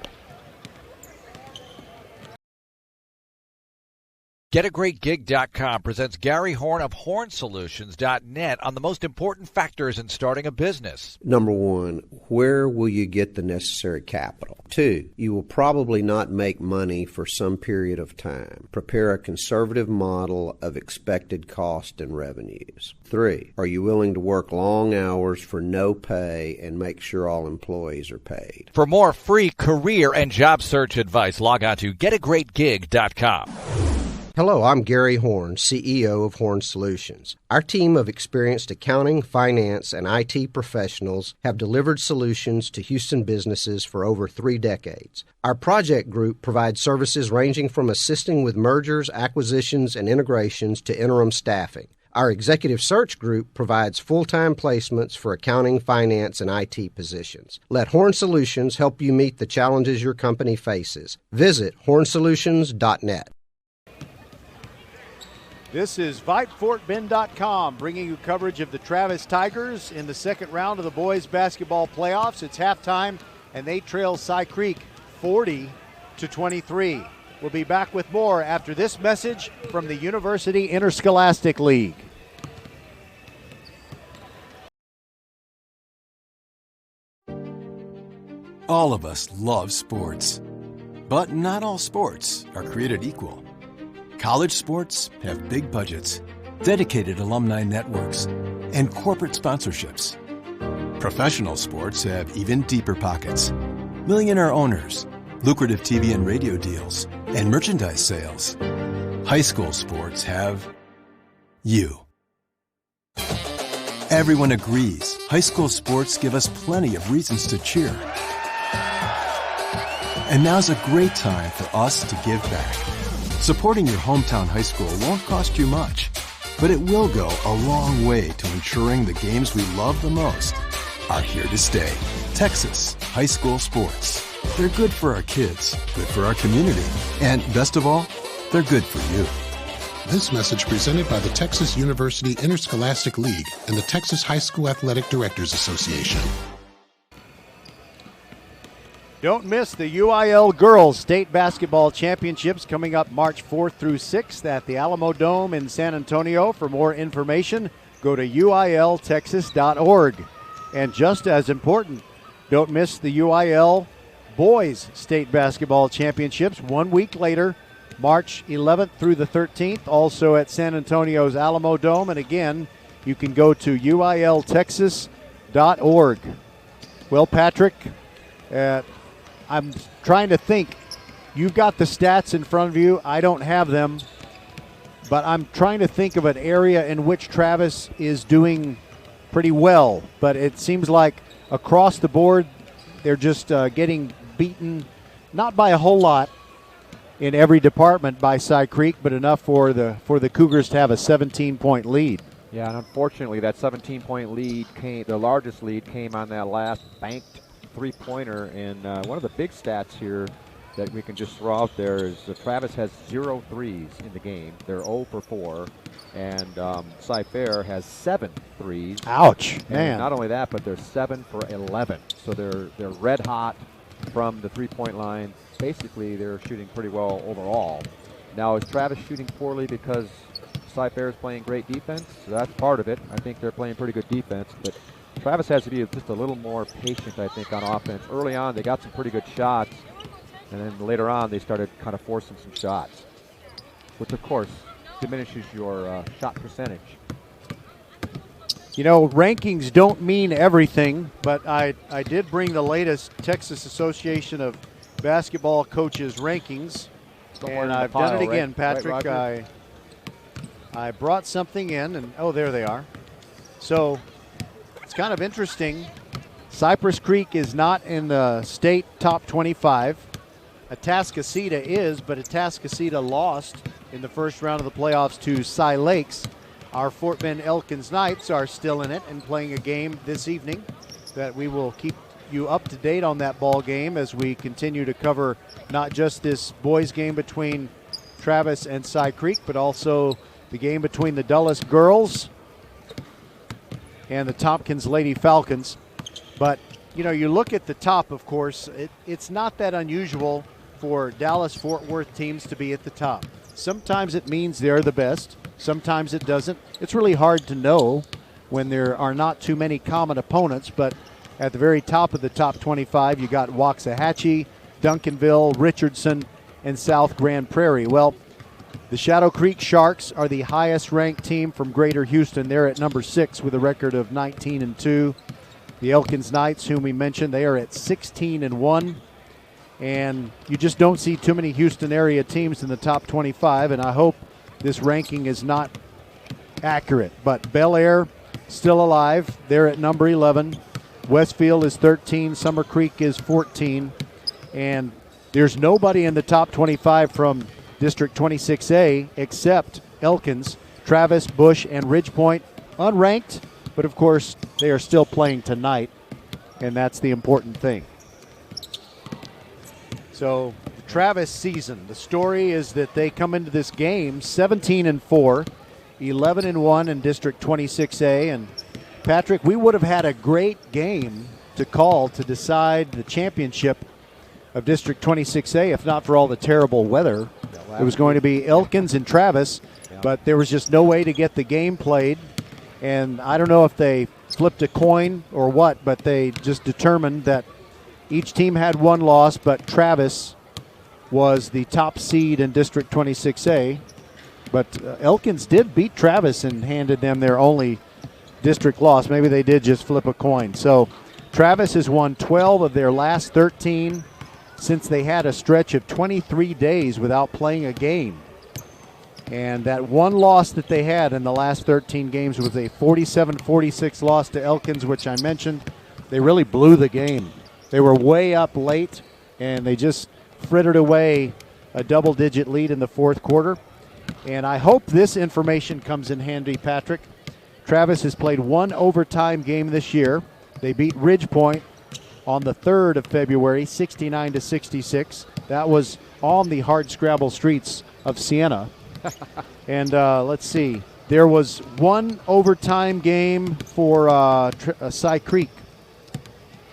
F: GetAGreatGig.com presents Gary Horn of HornSolutions.net on the most important factors in starting a business.
G: Number one, where will you get the necessary capital? 2, you will probably not make money for some period of time. Prepare a conservative model of expected cost and revenues. 3, are you willing to work long hours for no pay and make sure all employees are paid?
F: For more free career and job search advice, log on to GetAGreatGig.com.
G: Hello, I'm Gary Horn, CEO of Horn Solutions. Our team of experienced accounting, finance, and IT professionals have delivered solutions to Houston businesses for over 3 decades. Our project group provides services ranging from assisting with mergers, acquisitions, and integrations to interim staffing. Our executive search group provides full-time placements for accounting, finance, and IT positions. Let Horn Solutions help you meet the challenges your company faces. Visit hornsolutions.net.
D: This is VypeFortBend.com bringing you coverage of the Travis Tigers in the second round of the boys basketball playoffs. It's halftime, and they trail Cy Creek 40-23. We'll be back with more after this message from the University Interscholastic League.
H: All of us love sports, but not all sports are created equal. College sports have big budgets, dedicated alumni networks, and corporate sponsorships. Professional sports have even deeper pockets, millionaire owners, lucrative TV and radio deals, and merchandise sales. High school sports have you. Everyone agrees high school sports give us plenty of reasons to cheer. And now's a great time for us to give back. Supporting your hometown high school won't cost you much, but it will go a long way to ensuring the games we love the most are here to stay. Texas high school sports. They're good for our kids, good for our community, and best of all, they're good for you.
I: This message presented by the Texas University Interscholastic League and the Texas High School Athletic Directors Association.
D: Don't miss the UIL Girls State Basketball Championships coming up March 4th through 6th at the Alamo Dome in San Antonio. For more information, go to uiltexas.org. And just as important, don't miss the UIL Boys State Basketball Championships 1 week later, March 11th through the 13th, also at San Antonio's Alamo Dome. And again, you can go to uiltexas.org. Well, Patrick, I'm trying to think. You've got the stats in front of you. I don't have them. But I'm trying to think of an area in which Travis is doing pretty well. But it seems like across the board, they're just getting beaten, not by a whole lot in every department by Cy Creek, but enough for the Cougars to have a 17-point lead.
E: Yeah, and unfortunately, that 17-point lead the largest lead came on that last banked three-pointer, and one of the big stats here that we can just throw out there is Travis has 0 threes in the game. They're 0 for 4, and Cy Fair has 7 threes.
D: Ouch,
E: and
D: man.
E: Not only that, but they're 7 for 11. So they're red hot from the three-point line. Basically, they're shooting pretty well overall. Now, is Travis shooting poorly because Cy Fair is playing great defense? That's part of it. I think they're playing pretty good defense, but Travis has to be just a little more patient, I think, on offense. Early on, they got some pretty good shots, and then later on, they started kind of forcing some shots, which, of course, diminishes your shot percentage.
D: You know, rankings don't mean everything, but I did bring the latest Texas Association of Basketball Coaches rankings, and I've done it again, Patrick.
E: Right,
D: I brought something in, and oh, there they are. So it's kind of interesting. Cypress Creek is not in the state top 25. Atascocita is, but Atascocita lost in the first round of the playoffs to Cy Lakes. Our Fort Bend Elkins Knights are still in it and playing a game this evening that we will keep you up to date on that ball game as we continue to cover not just this boys game between Travis and Cy Creek, but also the game between the Dulles Girls and the Tompkins Lady Falcons. But, you know, you look at the top, of course, it's not that unusual for Dallas-Fort Worth teams to be at the top. Sometimes it means they're the best. Sometimes it doesn't. It's really hard to know when there are not too many common opponents, but at the very top of the top 25, you got Waxahachie, Duncanville, Richardson, and South Grand Prairie. Well, the Shadow Creek Sharks are the highest ranked team from Greater Houston. They're at number 6 with a record of 19-2. The Elkins Knights, whom we mentioned, they are at 16-1. And you just don't see too many Houston area teams in the top 25, and I hope this ranking is not accurate. But Bel Air still alive. They're at number 11. Westfield is 13. Summer Creek is 14. And there's nobody in the top 25 from District 26A except Elkins, Travis, Bush, and Ridgepoint, unranked. But, of course, they are still playing tonight, and that's the important thing. So Travis season. The story is that they come into this game 17-4, 11-1 in District 26A. And Patrick, we would have had a great game to call to decide the championship of District 26A if not for all the terrible weather. It was going to be Elkins and Travis, but there was just no way to get the game played. And I don't know if they flipped a coin or what, but they just determined that each team had one loss, but Travis was the top seed in District 26A. But Elkins did beat Travis and handed them their only district loss. Maybe they did just flip a coin. So Travis has won 12 of their last 13 since they had a stretch of 23 days without playing a game. And that one loss that they had in the last 13 games was a 47-46 loss to Elkins, which I mentioned. They really blew the game. They were way up late, and they just frittered away a double-digit lead in the fourth quarter. And I hope this information comes in handy, Patrick. Travis has played one overtime game this year. They beat Ridgepoint on the 3rd of February, 69-66. That was on the hard-scrabble streets of Siena. And let's see. There was one overtime game for Cy Creek.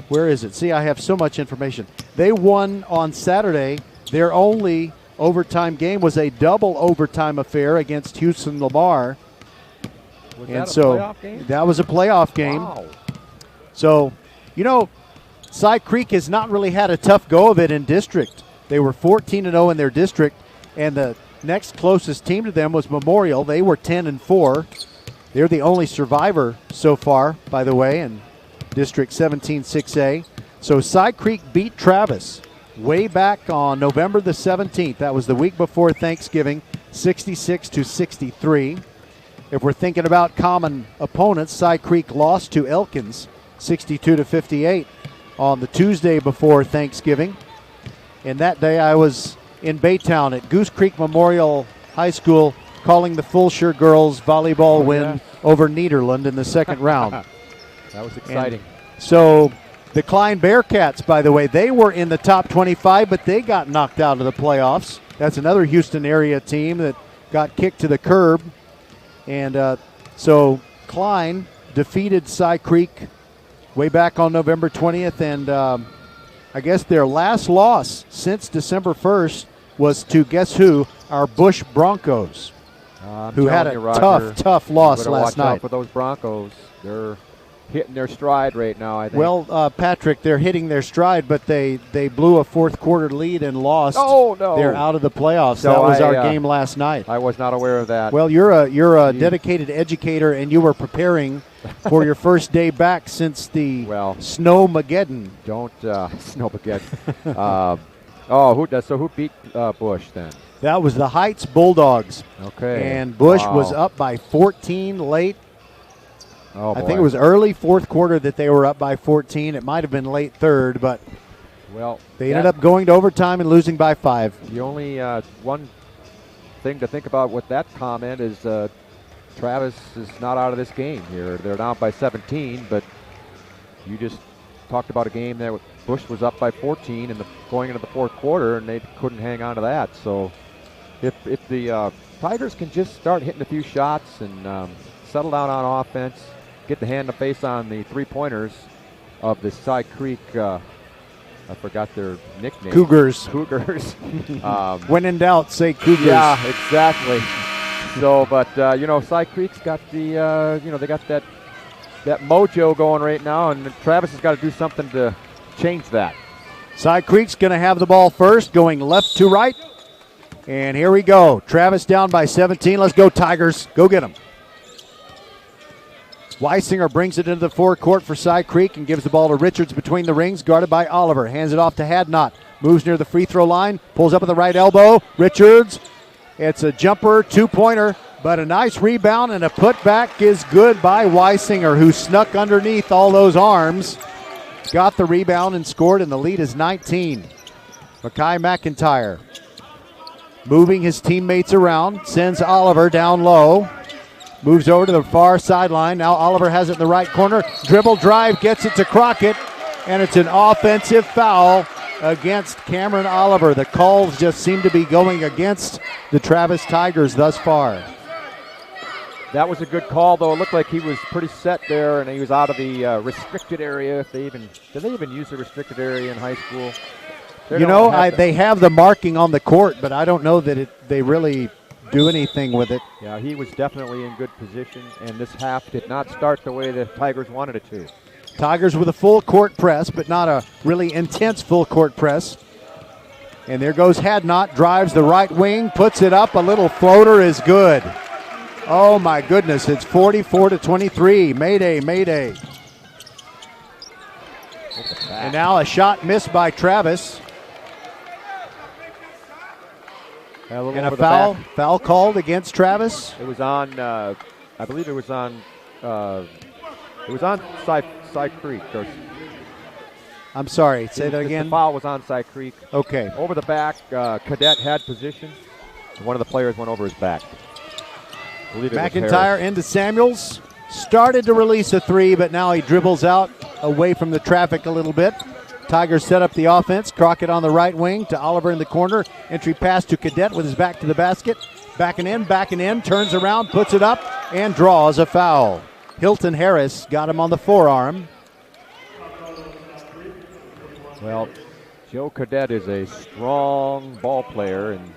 D: Where is it? See, I have so much information. They won on Saturday. Their only overtime game was a double overtime affair against Houston Lamar.
E: Was that a playoff game?
D: That was a playoff game.
E: Wow.
D: So, Cy Creek has not really had a tough go of it in district. They were 14-0 in their district, and the next closest team to them was Memorial. They were 10-4. They're the only survivor so far, by the way, in District 17-6A. So Cy Creek beat Travis way back on November the 17th. That was the week before Thanksgiving, 66-63. If we're thinking about common opponents, Cy Creek lost to Elkins, 62-58 on the Tuesday before Thanksgiving. And that day I was in Baytown at Goose Creek Memorial High School calling the Fulshire girls volleyball win over Nederland in the second round.
E: That was exciting.
D: And so the Klein Bearcats, by the way, they were in the top 25, but they got knocked out of the playoffs. That's another Houston area team that got kicked to the curb. And so Klein defeated Cy Creek way back on November 20th, and I guess their last loss since December 1st was to, guess who, our Bush Broncos, who had a tough loss last night.
E: Watch out for those Broncos. They're hitting their stride right now, I think.
D: Well, Patrick, they're hitting their stride, but they blew a fourth quarter lead and lost.
E: Oh, no.
D: They're out of the playoffs.
E: So
D: that was our game last night.
E: I was not aware of that.
D: Well, you're a dedicated educator, and you were preparing for your first day back since the Snowmageddon.
E: Don't Snowmageddon. Who beat Bush then?
D: That was the Heights Bulldogs.
E: Okay.
D: And Bush was up by 14 late.
E: Oh, boy.
D: I think it was early fourth quarter that they were up by 14. It might have been late third, but they ended up going to overtime and losing by 5.
E: The only one thing to think about with that comment is Travis is not out of this game here. They're down by 17, but you just talked about a game that Bush was up by 14 and going into the fourth quarter, and they couldn't hang on to that. So if the Tigers can just start hitting a few shots and settle down on offense, get the hand to face on the three-pointers of the Cy Creek, I forgot their nickname.
D: Cougars. When in doubt, say Cougars.
E: Yeah, exactly. So, but Cy Creek's got the they got that mojo going right now, and Travis has got to do something to change that.
D: Cy Creek's going to have the ball first, going left to right. And here we go. Travis down by 17. Let's go, Tigers. Go get them. Weisinger brings it into the forecourt for Cy Creek and gives the ball to Richards between the rings, guarded by Oliver. Hands it off to Hadnot. Moves near the free throw line. Pulls up at the right elbow. Richards. It's a jumper, two-pointer, but a nice rebound and a putback is good by Weisinger, who snuck underneath all those arms. Got the rebound and scored, and the lead is 19. Mackay McIntyre moving his teammates around, sends Oliver down low. Moves over to the far sideline. Now Oliver has it in the right corner. Dribble drive, gets it to Crockett, and it's an offensive foul against Cameron Oliver. The calls just seem to be going against the Travis Tigers thus far.
E: That was a good call, though. It looked like he was pretty set there, and he was out of the restricted area. Did they even use the restricted area in high school? They have the marking on the court, but I don't know that they really do anything with it. Yeah, he was definitely in good position, and this half did not start the way the Tigers wanted it to.
D: Tigers with a full court press, but not a really intense full court press. And there goes Hadnot, drives the right wing, puts it up. A little floater is good. Oh, my goodness. It's 44-23. Mayday, mayday. And now a shot missed by Travis. And a foul called against Travis.
E: It was on, I believe it was on Side Creek.
D: I'm sorry, say that again.
E: The foul was on Side Creek.
D: Okay.
E: Over the back, Cadet had position. One of the players went over his back.
D: McIntyre into Samuels. Started to release a three, but now he dribbles out away from the traffic a little bit. Tigers set up the offense. Crockett on the right wing to Oliver in the corner. Entry pass to Cadet with his back to the basket. Backing in, turns around, puts it up, and draws a foul. Hilton Harris got him on the forearm.
E: Well, Joe Cadet is a strong ball player, and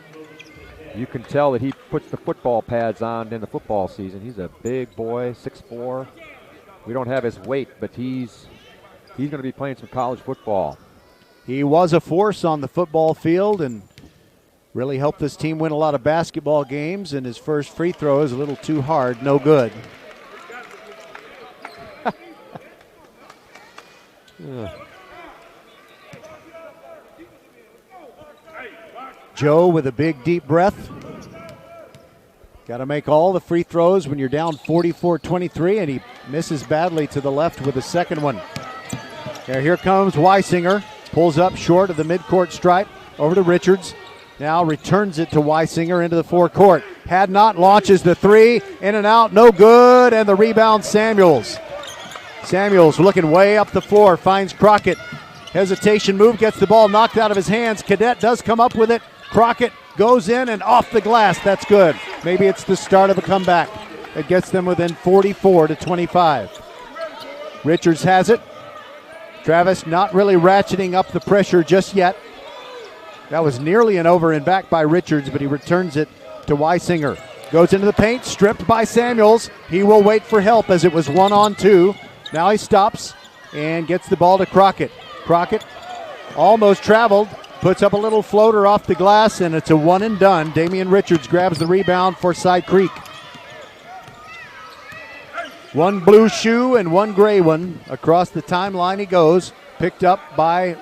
E: you can tell that he puts the football pads on in the football season. He's a big boy, 6'4". We don't have his weight, but he's going to be playing some college football.
D: He was a force on the football field and really helped this team win a lot of basketball games, and his first free throw is a little too hard, no good. Joe with a big, deep breath. Got to make all the free throws when you're down 44-23, and he misses badly to the left with the second one. Here comes Weisinger. Pulls up short of the midcourt stripe. Over to Richards. Now returns it to Weisinger into the forecourt. Hadnot launches the three. In and out, no good. And the rebound, Samuels. Samuels looking way up the floor. Finds Crockett. Hesitation move. Gets the ball knocked out of his hands. Cadet does come up with it. Crockett goes in and off the glass. That's good. Maybe it's the start of a comeback. It gets them within 44-25. Richards has it. Travis not really ratcheting up the pressure just yet. That was nearly an over and back by Richards, but he returns it to Weisinger. Goes into the paint, stripped by Samuels. He will wait for help as it was 1-on-2. Now he stops and gets the ball to Crockett. Crockett almost traveled, puts up a little floater off the glass, and it's a one and done. Damian Richards grabs the rebound for Side Creek. One blue shoe and one gray one. Across the timeline he goes, picked up by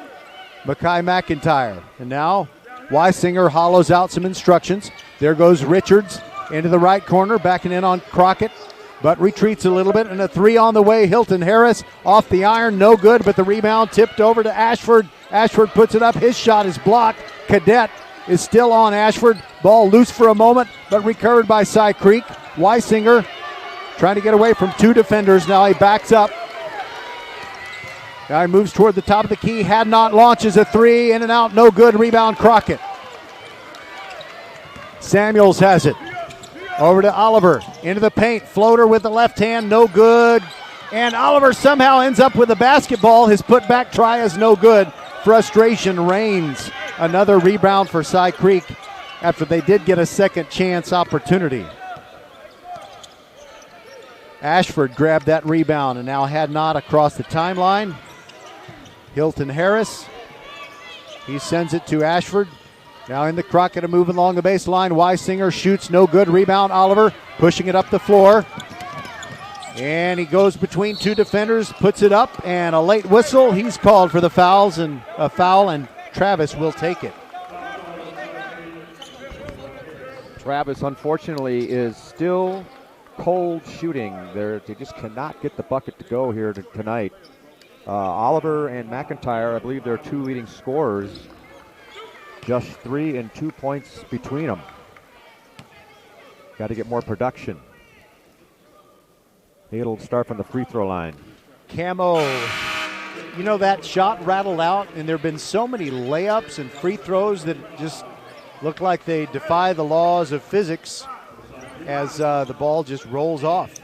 D: Mekhi McIntyre. And now Weisinger hollows out some instructions. There goes Richards into the right corner, backing in on Crockett, but retreats a little bit, and a three on the way. Hilton Harris off the iron, no good, but the rebound tipped over to Ashford. Ashford puts it up. His shot is blocked. Cadet is still on Ashford. Ball loose for a moment, but recovered by Cy Creek. Weisinger trying to get away from two defenders. Now he backs up. Now he moves toward the top of the key. Hadnot launches a three. In and out, no good. Rebound, Crockett. Samuels has it. Over to Oliver. Into the paint. Floater with the left hand, no good. And Oliver somehow ends up with the basketball. His putback try is no good. Frustration reigns. Another rebound for Cy Creek after they did get a second chance opportunity. Ashford grabbed that rebound and now Hadnot across the timeline. Hilton Harris. He sends it to Ashford. Now in the Crockett, a move along the baseline. Weisinger shoots, no good. Rebound, Oliver pushing it up the floor. And he goes between two defenders, puts it up, and a late whistle. He's called for the foul, and Travis will take it.
E: Travis, unfortunately, is still cold shooting. They just cannot get the bucket to go here tonight. Oliver and McIntyre, I believe they're two leading scorers. Just 3 and 2 points between them. Got to get more production. It'll start from the free throw line.
D: Camo You know, that shot rattled out, and there have been so many layups and free throws that just look like they defy the laws of physics as the ball just rolls off.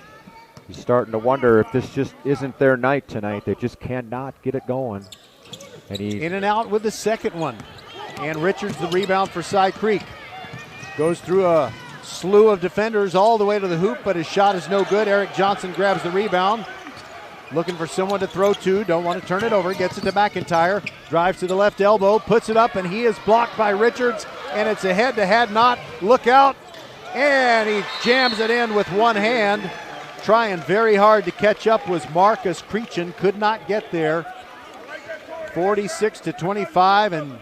E: He's starting to wonder if this just isn't their night tonight. They just cannot get it going. And he
D: in and out with the second one. And Richards the rebound for Cy Creek. Goes through a slew of defenders all the way to the hoop, but his shot is no good. Eric Johnson grabs the rebound. Looking for someone to throw to. Don't want to turn it over. Gets it to McIntyre. Drives to the left elbow. Puts it up, and he is blocked by Richards. And it's a head-to-head knot. Look out. And he jams it in with one hand. Trying very hard to catch up was Marcus Creechin. Could not get there. 46-25, and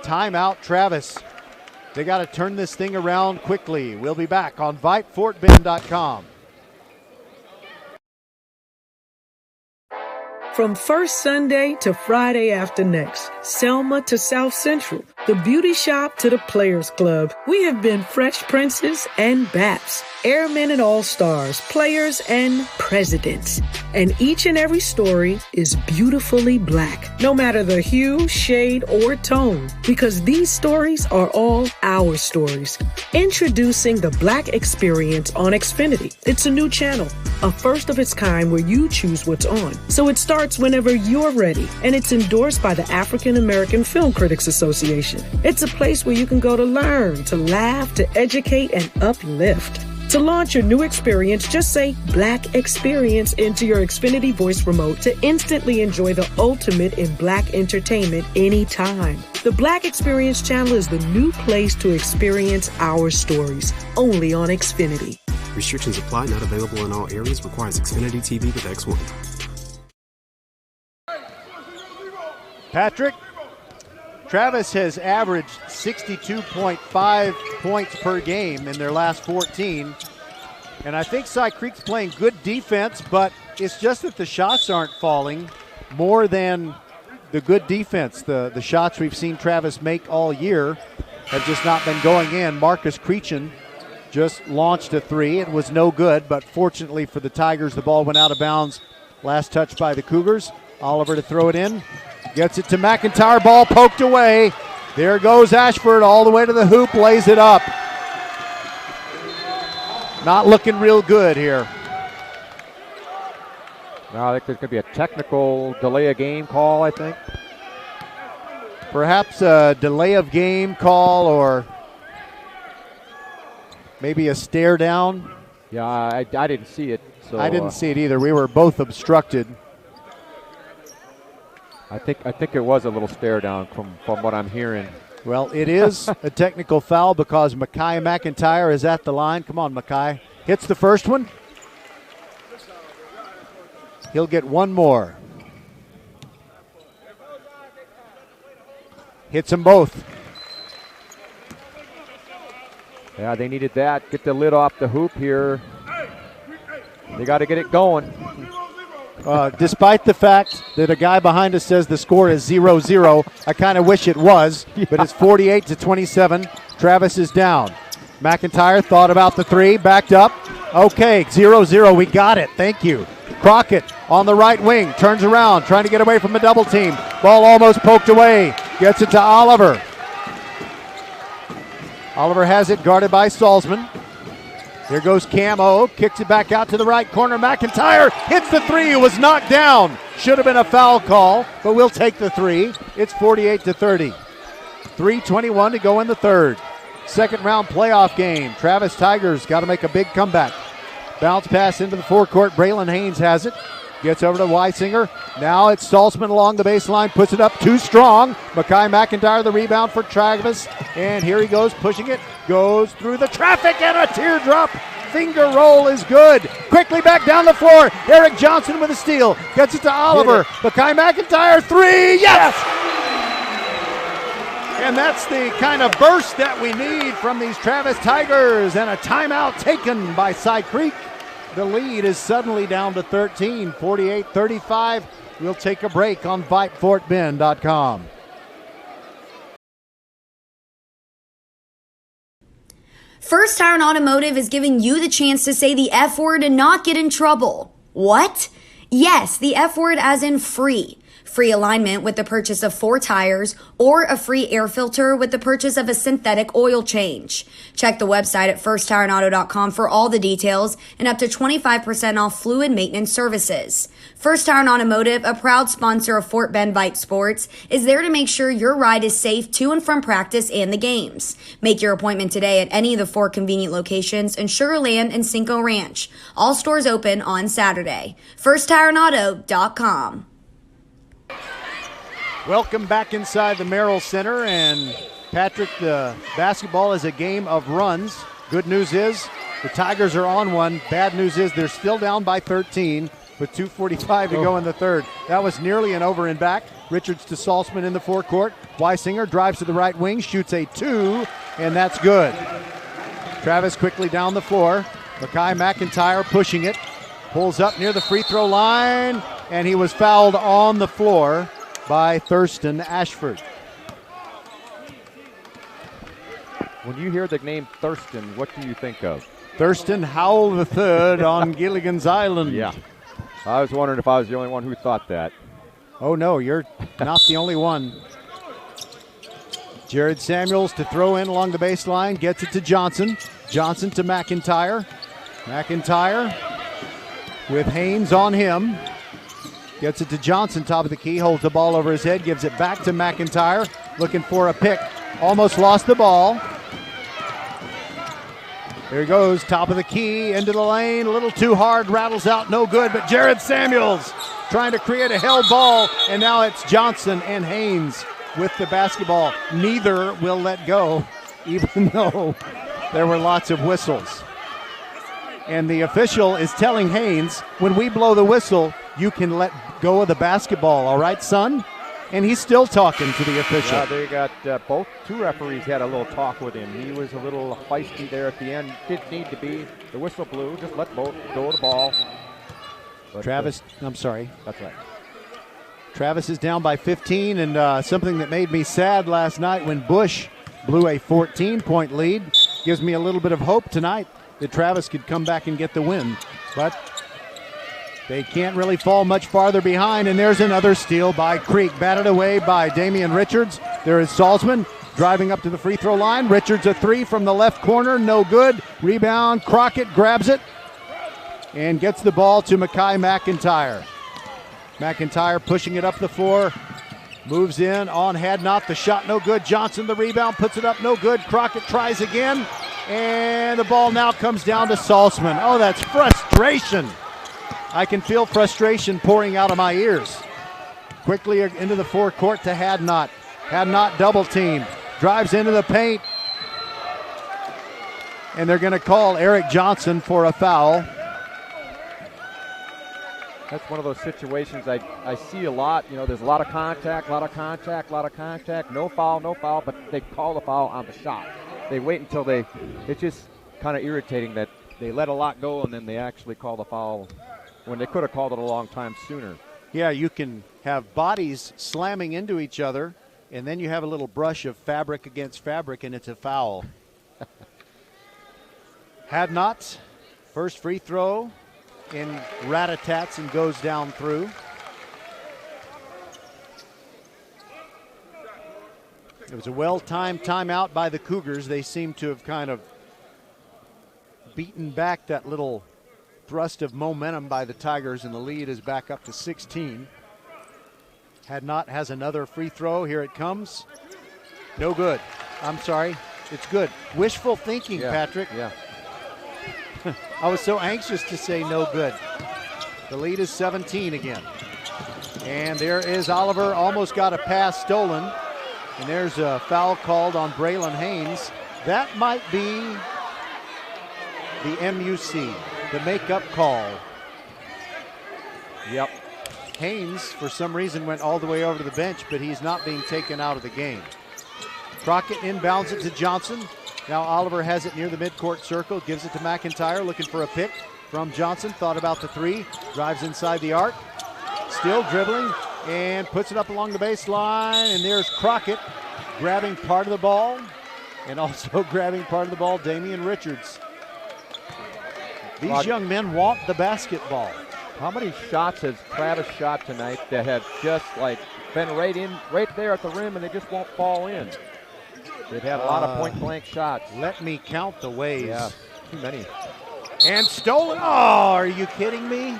D: timeout Travis. They got to turn this thing around quickly. We'll be back on VypeFortBend.com.
A: From first Sunday to Friday after next, Selma to South Central, the beauty shop to the Players Club, we have been Fresh Princes and Baps, Airmen and All-Stars, Players and Presidents. And each and every story is beautifully black, no matter the hue, shade, or tone, because these stories are all our stories. Introducing the Black Experience on Xfinity. It's a new channel, a first of its kind where you choose what's on. So it starts whenever you're ready, and it's endorsed by the African American Film Critics Association. It's a place where you can go to learn, to laugh, to educate, and uplift. To launch your new experience, just say Black Experience into your Xfinity voice remote to instantly enjoy the ultimate in Black entertainment anytime. The Black Experience channel is the new place to experience our stories, only on Xfinity.
B: Restrictions apply, not available in all areas. Requires Xfinity TV with X1.
D: Patrick, Travis has averaged 62.5 points per game in their last 14. And I think Cy Creek's playing good defense, but it's just that the shots aren't falling more than the good defense. The shots we've seen Travis make all year have just not been going in. Marcus Creechin just launched a three. It was no good, but fortunately for the Tigers, the ball went out of bounds. Last touch by the Cougars. Oliver to throw it in. Gets it to McIntyre, ball poked away. There goes Ashford all the way to the hoop, lays it up. Not looking real good here.
E: No, I think there's going to be a technical delay of game call, I think.
D: Perhaps a delay of game call or maybe a stare down.
E: Yeah, I didn't see it. So
D: I didn't see it either. We were both obstructed.
E: I think it was a little stare down from what I'm hearing.
D: Well, it is a technical foul because Mekhi McIntyre is at the line. Come on, Mekhi. Hits the first one. He'll get one more. Hits them both.
E: Yeah, they needed that. Get the lid off the hoop here. They got to get it going.
D: Despite the fact that a guy behind us says the score is 0-0, I kind of wish it was, but it's 48-27. Travis is down. McIntyre thought about the three, backed up. Okay, 0-0, we got it. Thank you. Crockett on the right wing, turns around, trying to get away from a double team. Ball almost poked away. Gets it to Oliver. Oliver has it guarded by Salzman. Here goes Camo, kicks it back out to the right corner. McIntyre hits the three, it was knocked down. Should have been a foul call, but we'll take the three. It's 48-30. 3:21 to go in the third. Second round playoff game. Travis Tigers got to make a big comeback. Bounce pass into the forecourt. Braylon Haynes has it. Gets over to Weisinger. Now it's Salzman along the baseline. Puts it up too strong. Mekhi McIntyre the rebound for Travis. And here he goes pushing it. Goes through the traffic and a teardrop. Finger roll is good. Quickly back down the floor. Eric Johnson with a steal. Gets it to Oliver. Mekhi McIntyre three. Yes! And that's the kind of burst that we need from these Travis Tigers. And a timeout taken by Cy Creek. The lead is suddenly down to 13, 48-35. We'll take a break on VypeFortBend.com.
C: First Tire and Automotive is giving you the chance to say the F word and not get in trouble. What? Yes, the F word as in free. free alignment with the purchase of 4 tires, or a free air filter with the purchase of a synthetic oil change. Check the website at firsttireandauto.com for all the details and up to 25% off fluid maintenance services. First Tire and Automotive, a proud sponsor of Fort Bend Vype Sports, is there to make sure your ride is safe to and from practice and the games. Make your appointment today at any of the 4 convenient locations in Sugar Land and Cinco Ranch. All stores open on Saturday. FirstTireandAuto.com.
D: Welcome back inside the Merrill Center, and Patrick, the basketball is a game of runs. Good news is the Tigers are on one. Bad news is they're still down by 13 with 2:45 to go in the third. That was nearly an over and back. Richards to Saltzman in the forecourt. Weisinger drives to the right wing, shoots a 2, and that's good. Travis quickly down the floor. Mekhi McIntyre pushing it. Pulls up near the free throw line, and he was fouled on the floor by Thurston Ashford.
E: When you hear the name Thurston, what do you think of?
D: Thurston Howell III on Gilligan's Island.
E: Yeah. I was wondering if I was the only one who thought that.
D: Oh, no, you're not the only one. Jared Samuels to throw in along the baseline, gets it to Johnson. Johnson to McIntyre. McIntyre with Haynes on him. Gets it to Johnson, top of the key, holds the ball over his head, gives it back to McIntyre, looking for a pick. Almost lost the ball. Here he goes, top of the key, into the lane, a little too hard, rattles out, no good, but Jared Samuels trying to create a held ball, and now it's Johnson and Haynes with the basketball. Neither will let go, even though there were lots of whistles. And the official is telling Haynes, when we blow the whistle, you can let go of the basketball, all right, son? And he's still talking to the official.
E: Yeah, they got two referees had a little talk with him. He was a little feisty there at the end. Didn't need to be. The whistle blew. Just let both go of the ball. But,
D: Travis, I'm sorry.
E: That's right.
D: Travis is down by 15, and something that made me sad last night when Bush blew a 14-point lead gives me a little bit of hope tonight that Travis could come back and get the win. But they can't really fall much farther behind, and there's another steal by Creek. Batted away by Damian Richards. There is Saltzman driving up to the free throw line. Richards a 3 from the left corner, no good. Rebound, Crockett grabs it and gets the ball to Mekhi McIntyre. McIntyre pushing it up the floor. Moves in on Hadnot. The shot no good. Johnson the rebound, puts it up no good. Crockett tries again, and the ball now comes down to Saltzman. Oh, that's frustration. I can feel frustration pouring out of my ears. Quickly into the forecourt to Hadnot. Hadnot double team. Drives into the paint. And they're going to call Eric Johnson for a foul.
E: That's one of those situations I see a lot. You know, there's a lot of contact, no foul, but they call the foul on the shot. They wait until it's just kind of irritating that they let a lot go and then they actually call the foul when they could have called it a long time sooner.
D: Yeah, you can have bodies slamming into each other, and then you have a little brush of fabric against fabric, and it's a foul. Hadnot, first free throw, in rat-a-tats and goes down through. It was a well-timed timeout by the Cougars. They seem to have kind of beaten back that little thrust of momentum by the Tigers, and the lead is back up to 16. Hadnot has another free throw. Here it comes. No good. I'm sorry. It's good. Wishful thinking,
E: yeah,
D: Patrick.
E: Yeah.
D: I was so anxious to say no good. The lead is 17 again. And there is Oliver, almost got a pass stolen. And there's a foul called on Braylon Haynes. That might be the MUC, the make-up call.
E: Yep.
D: Haynes, for some reason, went all the way over to the bench, but he's not being taken out of the game. Crockett inbounds it to Johnson. Now Oliver has it near the midcourt circle, gives it to McIntyre, looking for a pick from Johnson. Thought about the 3, drives inside the arc, still dribbling, and puts it up along the baseline. And there's Crockett grabbing part of the ball, and also grabbing part of the ball, Damian Richards. These young men want the basketball.
E: How many shots has Travis shot tonight that have just like been right there at the rim and they just won't fall in? They've had a lot of point-blank shots.
D: Let me count the ways.
E: Yeah, too many.
D: And stolen. Oh, are you kidding me?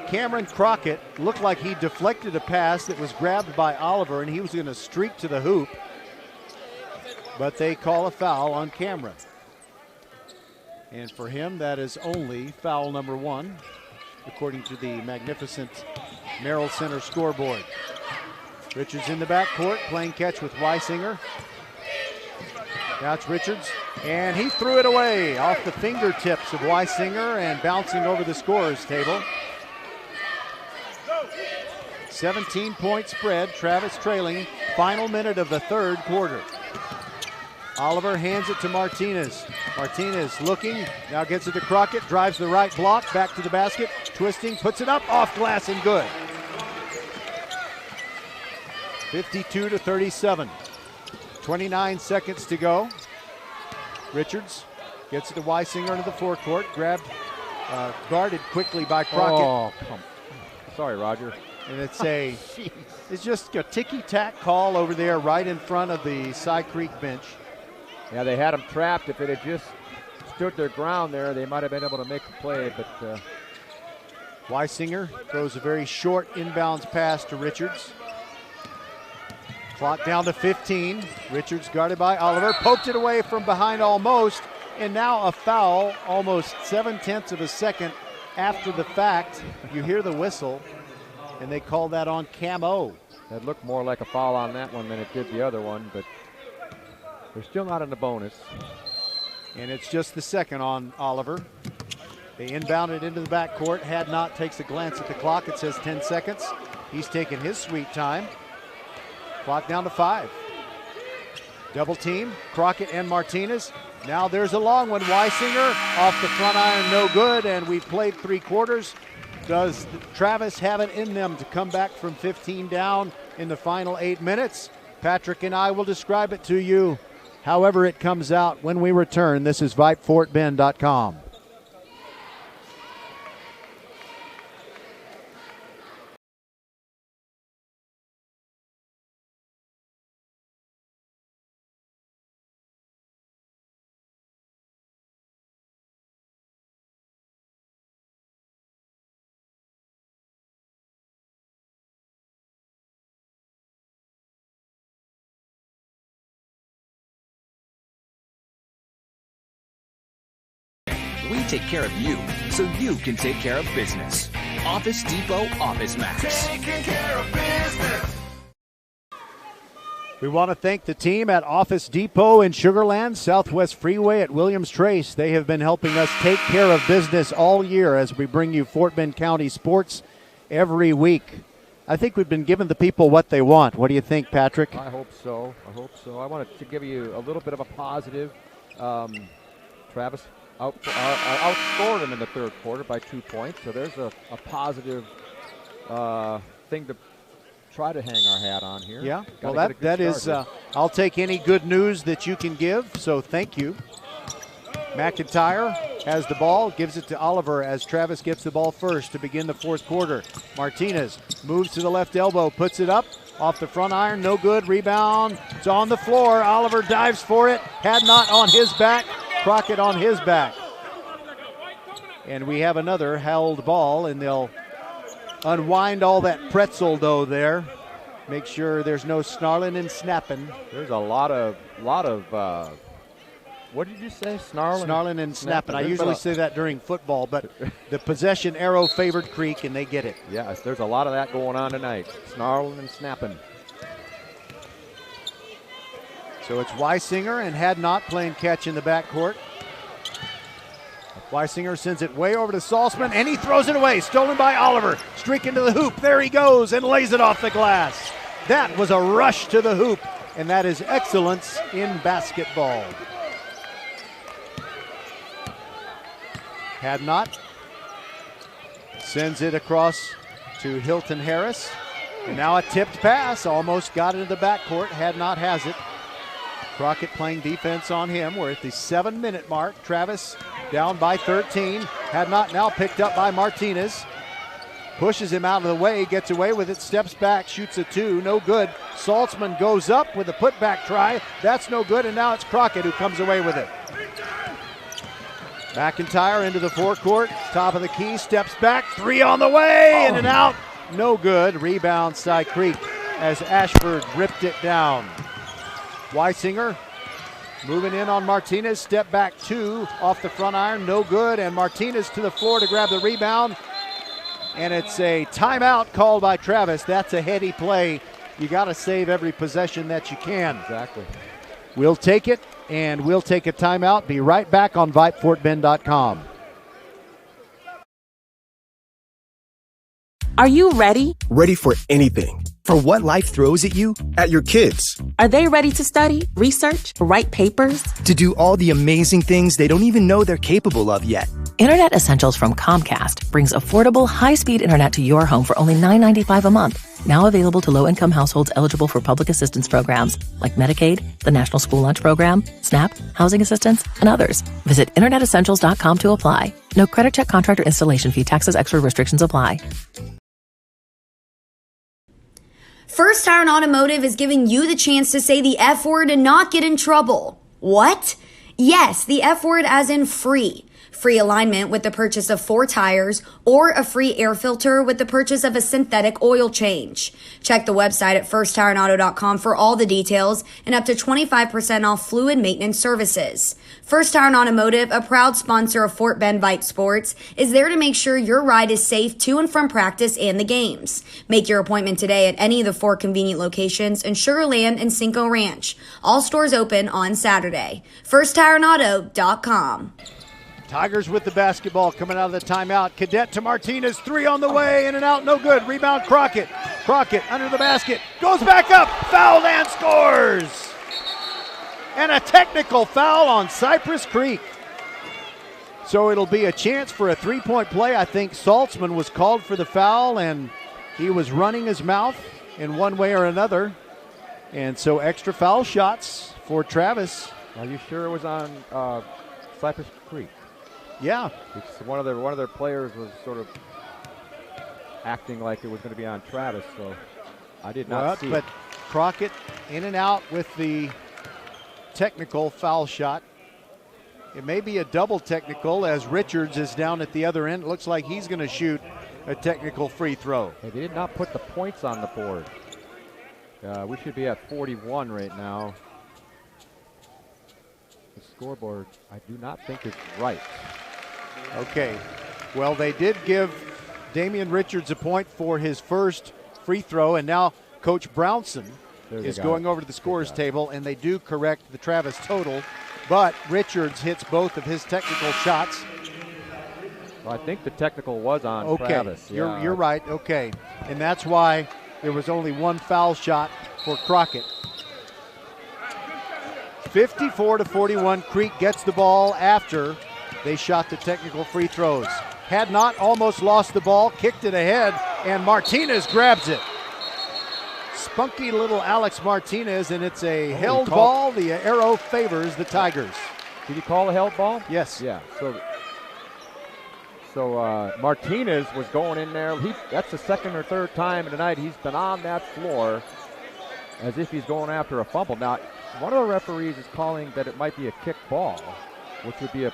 D: Cameron Crockett looked like he deflected a pass that was grabbed by Oliver, and he was going to streak to the hoop. But they call a foul on camera. And for him, that is only foul number 1, according to the magnificent Merrill Center scoreboard. Richards in the backcourt, playing catch with Weisinger. Now it's Richards, and he threw it away off the fingertips of Weisinger and bouncing over the scorer's table. 17-point spread, Travis trailing, final minute of the third quarter. Oliver hands it to Martinez. Martinez looking, now gets it to Crockett, drives the right block, back to the basket, twisting, puts it up, off glass and good. 52-37. 29 seconds to go. Richards gets it to Weisinger into the forecourt, guarded quickly by Crockett.
E: Oh, sorry, Roger.
D: And it's just a ticky-tack call over there right in front of the Cy Creek bench.
E: Yeah, they had him trapped. If it had just stood their ground there, they might have been able to make the play, but
D: Weisinger throws a very short inbounds pass to Richards. Clock down to 15. Richards guarded by Oliver, poked it away from behind almost, and now a foul almost 7/10 of a second after the fact. You hear the whistle, and they call that on Camo.
E: It looked more like a foul on that one than it did the other one, but they're still not in the bonus.
D: And it's just the second on Oliver. They inbound it into the backcourt. Hadnot takes a glance at the clock. It says 10 seconds. He's taking his sweet time. Clock down to 5. Double team, Crockett and Martinez. Now there's a long one. Weisinger off the front iron, no good, and we've played 3 quarters. Does Travis have it in them to come back from 15 down in the final 8 minutes? Patrick and I will describe it to you however it comes out when we return. This is VypeFortBend.com.
J: We take care of you, so you can take care of business. Office Depot Office Max. Taking care of business.
D: We want to thank the team at Office Depot in Sugar Land, Southwest Freeway at Williams Trace. They have been helping us take care of business all year as we bring you Fort Bend County sports every week. I think we've been giving the people what they want. What do you think, Patrick?
E: I hope so. I wanted to give you a little bit of a positive. Travis outscored him in the third quarter by 2 points, so there's a positive thing to try to hang our hat on here.
D: Yeah, well, that is, I'll take any good news that you can give, so thank you. McIntyre has the ball, gives it to Oliver as Travis gets the ball first to begin the fourth quarter. Martinez moves to the left elbow, puts it up, off the front iron, no good, rebound, it's on the floor, Oliver dives for it, Hadnot on his back, Crockett on his back. And we have another held ball, and they'll unwind all that pretzel dough there. Make sure there's no snarling and snapping.
E: There's a lot of what did you say?
D: Snarling and snapping. I usually say that during football, but the possession arrow favored Creek, and they get it.
E: Yes, there's a lot of that going on tonight. Snarling and snapping.
D: So it's Weisinger and Hadnot playing catch in the backcourt. Weisinger sends it way over to Salzman, and he throws it away. Stolen by Oliver. Streak into the hoop. There he goes and lays it off the glass. That was a rush to the hoop, and that is excellence in basketball. Hadnot sends it across to Hilton Harris. And now a tipped pass. Almost got into the backcourt. Hadnot has it. Crockett playing defense on him. We're at the 7-minute mark. Travis down by 13. Had not now picked up by Martinez. Pushes him out of the way, gets away with it, steps back, shoots a 2, no good. Saltzman goes up with a putback try. That's no good, and now it's Crockett who comes away with it. McIntyre into the forecourt, top of the key, steps back, 3 on the way, in and out. No good. Rebound, Cy Creek, as Ashford ripped it down. Weisinger moving in on Martinez, step back 2 off the front iron, no good, and Martinez to the floor to grab the rebound. And it's a timeout called by Travis. That's a heady play. You got to save every possession that you can.
E: Exactly.
D: We'll take it, and we'll take a timeout. Be right back on VypeFortBend.com.
K: Are you ready?
B: Ready for anything. For what life throws at you, at your kids.
K: Are they ready to study, research, write papers?
B: To do all the amazing things they don't even know they're capable of yet.
L: Internet Essentials from Comcast brings affordable, high-speed internet to your home for only $9.95 a month. Now available to low-income households eligible for public assistance programs like Medicaid, the National School Lunch Program, SNAP, housing assistance, and others. Visit InternetEssentials.com to apply. No credit check, contract, or installation fee. Taxes, extra restrictions apply.
C: First Tire and Automotive is giving you the chance to say the F word and not get in trouble. What? Yes, the F word as in free. Free alignment with the purchase of 4 tires or a free air filter with the purchase of a synthetic oil change. Check the website at firsttireandauto.com for all the details and up to 25% off fluid maintenance services. First Tire and Automotive, a proud sponsor of Fort Bend Vype Sports, is there to make sure your ride is safe to and from practice and the games. Make your appointment today at any of the 4 convenient locations in Sugar Land and Cinco Ranch. All stores open on Saturday. FirstTireandAuto.com.
D: Tigers with the basketball coming out of the timeout. Cadet to Martinez, 3 on the way, in and out, no good. Rebound Crockett. Crockett under the basket, goes back up, fouled and scores. And a technical foul on Cypress Creek. So it'll be a chance for a 3-point play. I think Saltzman was called for the foul, and he was running his mouth in one way or another. And so extra foul shots for Travis.
E: Are you sure it was on Cypress Creek?
D: Yeah.
E: It's one of their players was sort of acting like it was going to be on Travis, so I did not see it.
D: But Crockett in and out with the technical foul shot. It may be a double technical as Richards is down at the other end. It looks like he's going to shoot a technical free throw.
E: Hey, they did not put the points on the board. We should be at 41 right now. The scoreboard, I do not think is right.
D: Okay. Well, they did give Damian Richards a point for his first free throw, and now Coach Brownson is going over to the scorer's table, and they do correct the Travis total, but Richards hits both of his technical shots.
E: Well, I think the technical was on Travis.
D: Yeah. You're right. Okay. And that's why there was only one foul shot for Crockett. 54-41, Creek gets the ball after they shot the technical free throws. Had not almost lost the ball, kicked it ahead, and Martinez grabs it. Spunky little Alex Martinez, and it's a held ball. The arrow favors the Tigers.
E: Did he call a held ball?
D: Yes.
E: Yeah. So Martinez was going in there. That's the second or third time in the night he's been on that floor as if he's going after a fumble. Now, one of the referees is calling that it might be a kick ball, which would be a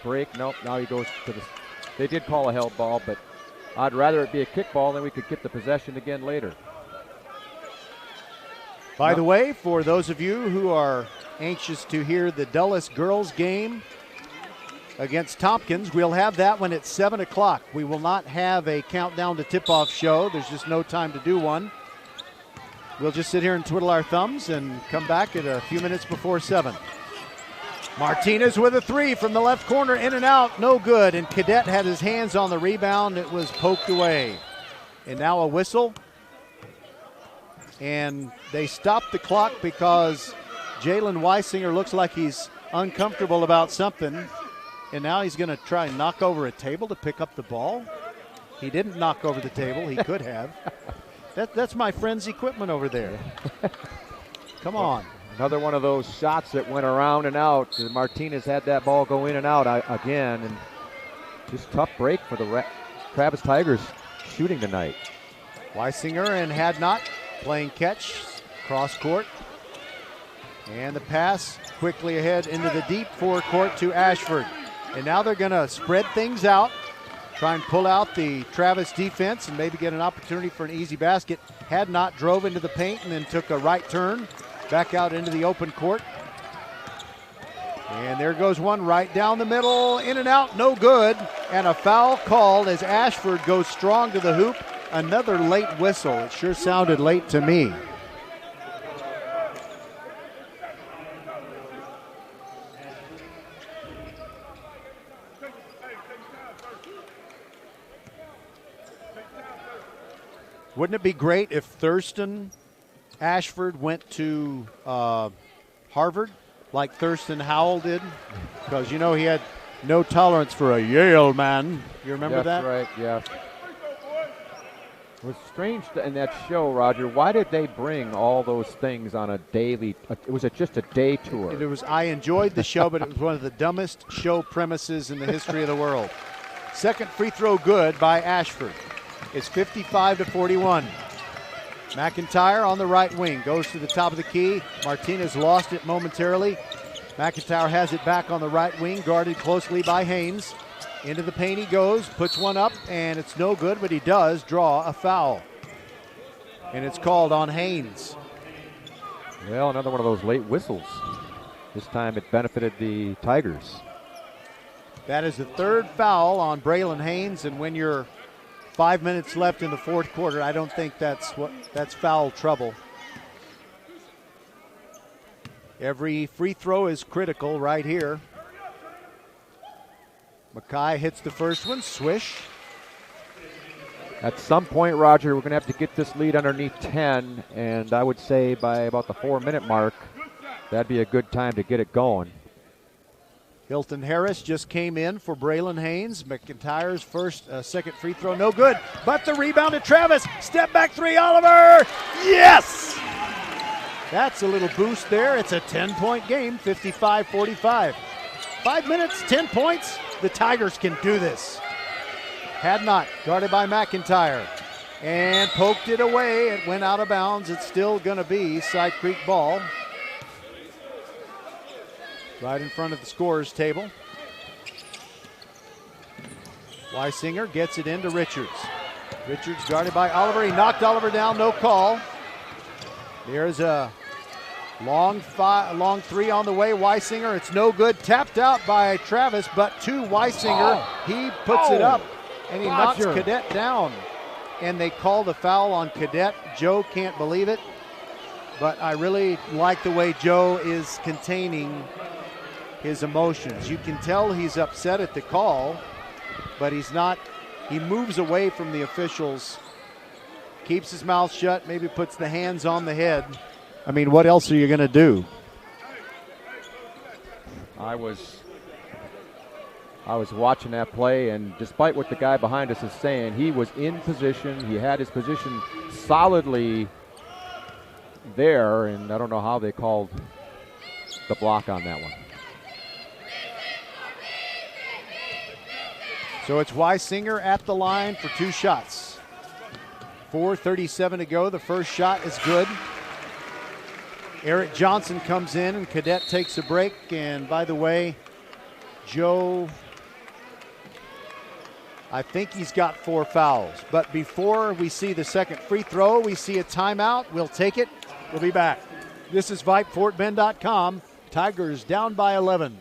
E: break. Nope, now he goes to the – they did call a held ball, but I'd rather it be a kick ball, then we could get the possession again later.
D: By the way, for those of you who are anxious to hear the Dulles girls game against Tompkins, we'll have that one at 7 o'clock. We will not have a countdown to tip-off show. There's just no time to do one. We'll just sit here and twiddle our thumbs and come back at a few minutes before 7. Martinez with a 3 from the left corner, in and out, no good. And Cadet had his hands on the rebound. It was poked away. And now a whistle. And they stopped the clock because Jalen Weisinger looks like he's uncomfortable about something. And now he's going to try and knock over a table to pick up the ball. He didn't knock over the table. He could have. That's my friend's equipment over there. Come on.
E: Another one of those shots that went around and out. Martinez had that ball go in and out again. And Just tough break for the Travis Tigers shooting tonight.
D: Weisinger and Hadnot playing catch, cross court. And the pass quickly ahead into the deep forecourt to Ashford. And now they're going to spread things out, try and pull out the Travis defense and maybe get an opportunity for an easy basket. Hadnot drove into the paint and then took a right turn back out into the open court. And there goes one right down the middle, in and out, no good. And a foul called as Ashford goes strong to the hoop. Another late whistle. It sure sounded late to me. Wouldn't it be great if Thurston Ashford went to Harvard like Thurston Howell did? Because, you know, he had no tolerance for a Yale man. You remember that?
E: That's right, yeah. It was strange in that show, Roger. Why did they bring all those things on a daily? It was just a day tour.
D: I enjoyed the show, but it was one of the dumbest show premises in the history of the world. Second free throw good by Ashford. It's 55-41. McIntyre on the right wing goes to the top of the key. Martinez lost it momentarily. McIntyre has it back on the right wing, guarded closely by Haynes. Into the paint he goes, puts one up, and it's no good, but he does draw a foul. And it's called on Haynes.
E: Well, another one of those late whistles. This time it benefited the Tigers.
D: That is the third foul on Braylon Haynes, and when you're 5 minutes left in the fourth quarter, I don't think that's foul trouble. Every free throw is critical right here. Mackay hits the first one, swish.
E: At some point, Roger, we're going to have to get this lead underneath 10, and I would say by about the 4-minute mark, that'd be a good time to get it going.
D: Hilton Harris just came in for Braylon Haynes. McIntyre's second free throw, no good. But the rebound to Travis. Step back three, Oliver. Yes! That's a little boost there. It's a 10-point game, 55-45. 5 minutes, 10 points. The Tigers can do this. Hadnot, guarded by McIntyre. And poked it away. It went out of bounds. It's still going to be Side Creek ball. Right in front of the scorer's table. Weisinger gets it into Richards. Richards guarded by Oliver. He knocked Oliver down, no call. There's a long three on the way. Weisinger, it's no good. Tapped out by Travis, but to Weisinger. He puts it up, and he knocks Cadet down. And they call the foul on Cadet. Joe can't believe it. But I really like the way Joe is containing his emotions. You can tell he's upset at the call, but he's not. He moves away from the officials, keeps his mouth shut, maybe puts the hands on the head. I mean, what else are you going to do?
E: I was watching that play, and despite what the guy behind us is saying, he was in position. He had his position solidly there, and I don't know how they called the block on that one.
D: So it's Weisinger at the line for two shots. 4:37 to go. The first shot is good. Eric Johnson comes in, and Cadet takes a break. And by the way, Joe, I think he's got 4 fouls. But before we see the second free throw, we see a timeout. We'll take it. We'll be back. This is VypeFortBend.com. Tigers down by 11.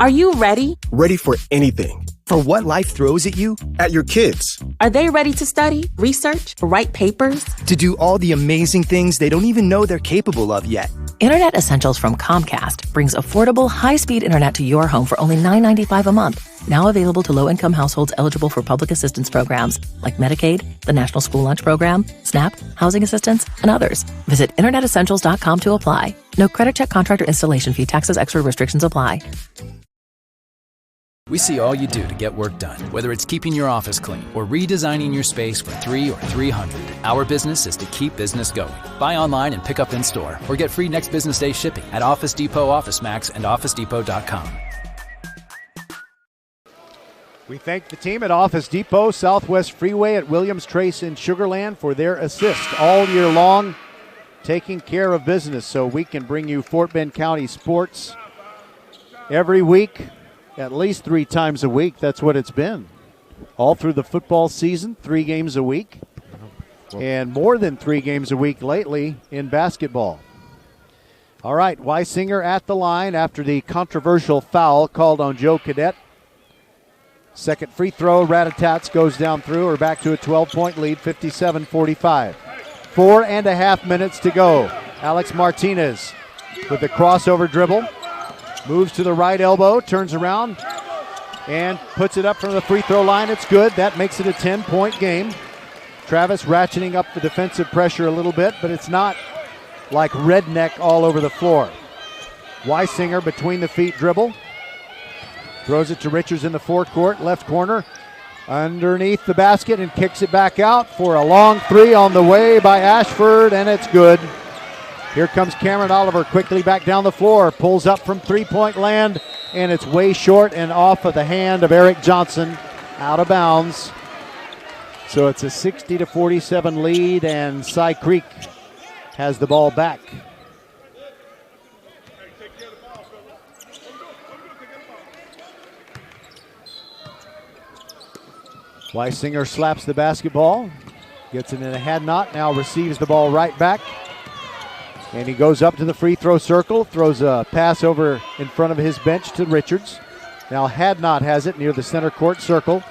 K: Are you ready?
B: Ready for anything. For what life throws at you, at your kids.
K: Are they ready to study, research, write papers?
M: To do all the amazing things they don't even know they're capable of yet.
L: Internet Essentials from Comcast brings affordable, high-speed internet to your home for only $9.95 a month. Now available to low-income households eligible for public assistance programs like Medicaid, the National School Lunch Program, SNAP, housing assistance, and others. Visit InternetEssentials.com to apply. No credit check, contract, or installation fee. Taxes, extra restrictions apply.
N: We see all you do to get work done, whether it's keeping your office clean or redesigning your space for 3 or 300. Our business is to keep business going. Buy online and pick up in store, or get free next business day shipping at Office Depot, Office Max, and OfficeDepot.com.
D: We thank the team at Office Depot, Southwest Freeway at Williams Trace in Sugar Land for their assist all year long, taking care of business so we can bring you Fort Bend County sports every week. At least 3 times a week. That's what it's been. All through the football season, 3 games a week. And more than 3 games a week lately in basketball. All right, Weisinger at the line after the controversial foul called on Joe Cadet. Second free throw, Ratatats goes down through. We're back to a 12-point lead, 57-45. 4.5 minutes to go. Alex Martinez with the crossover dribble. Moves to the right elbow, turns around, and puts it up from the free throw line. It's good. That makes it a 10-point game. Travis ratcheting up the defensive pressure a little bit, but it's not like redneck all over the floor. Weisinger between the feet dribble. Throws it to Richards in the forecourt, left corner, underneath the basket, and kicks it back out for a long 3 on the way by Ashford, and it's good. Here comes Cameron Oliver quickly back down the floor, pulls up from 3-point land, and it's way short and off of the hand of Eric Johnson, out of bounds. So it's a 60-47 lead, and Cy Creek has the ball back. Weisinger slaps the basketball, gets it in a had not, now receives the ball right back. And he goes up to the free throw circle, throws a pass over in front of his bench to Richards. Now Hadnot has it near the center court circle.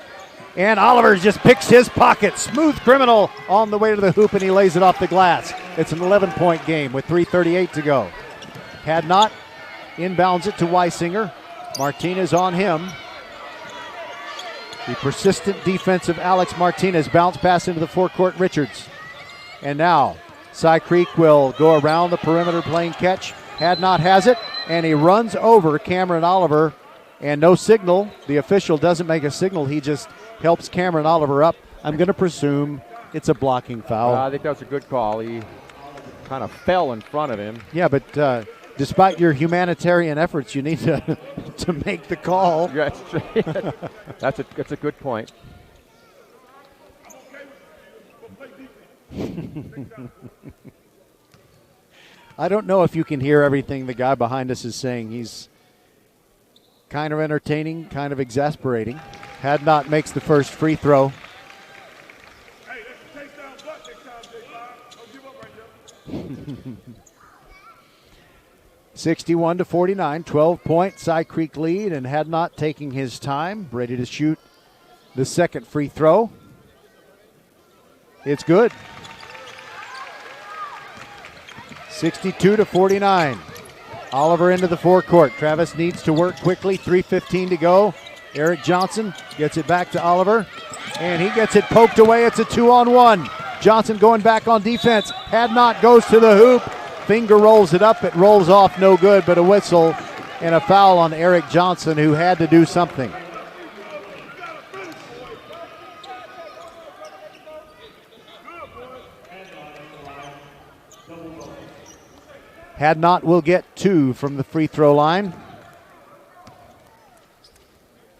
D: And Oliver just picks his pocket. Smooth criminal on the way to the hoop, and he lays it off the glass. It's an 11-point game with 3:38 to go. Hadnot inbounds it to Weisinger. Martinez on him. The persistent defense of Alex Martinez. Bounce pass into the forecourt, Richards. And now Cy Creek will go around the perimeter playing catch. Hadnot has it, and he runs over Cameron Oliver, and no signal. The official doesn't make a signal. He just helps Cameron Oliver up. I'm going to presume it's a blocking foul.
E: I think that was a good call. He kind of fell in front of him.
D: Yeah, but despite your humanitarian efforts, you need to to make the call.
E: Yes, that's a good point.
D: I don't know if you can hear everything the guy behind us is saying. He's kind of entertaining, kind of exasperating. Hadnot makes the first free throw. Hey, 61-49, 12-point Cy Creek lead, and Hadnot taking his time, ready to shoot the second free throw. It's good. 62-49. Oliver into the forecourt. Travis needs to work quickly. 3:15 to go. Eric Johnson gets it back to Oliver, and he gets it poked away. It's a 2-on-1. Johnson going back on defense. Hadnot goes to the hoop. Finger rolls it up. It rolls off, no good, but a whistle and a foul on Eric Johnson, who had to do something. Hadnot will get 2 from the free throw line.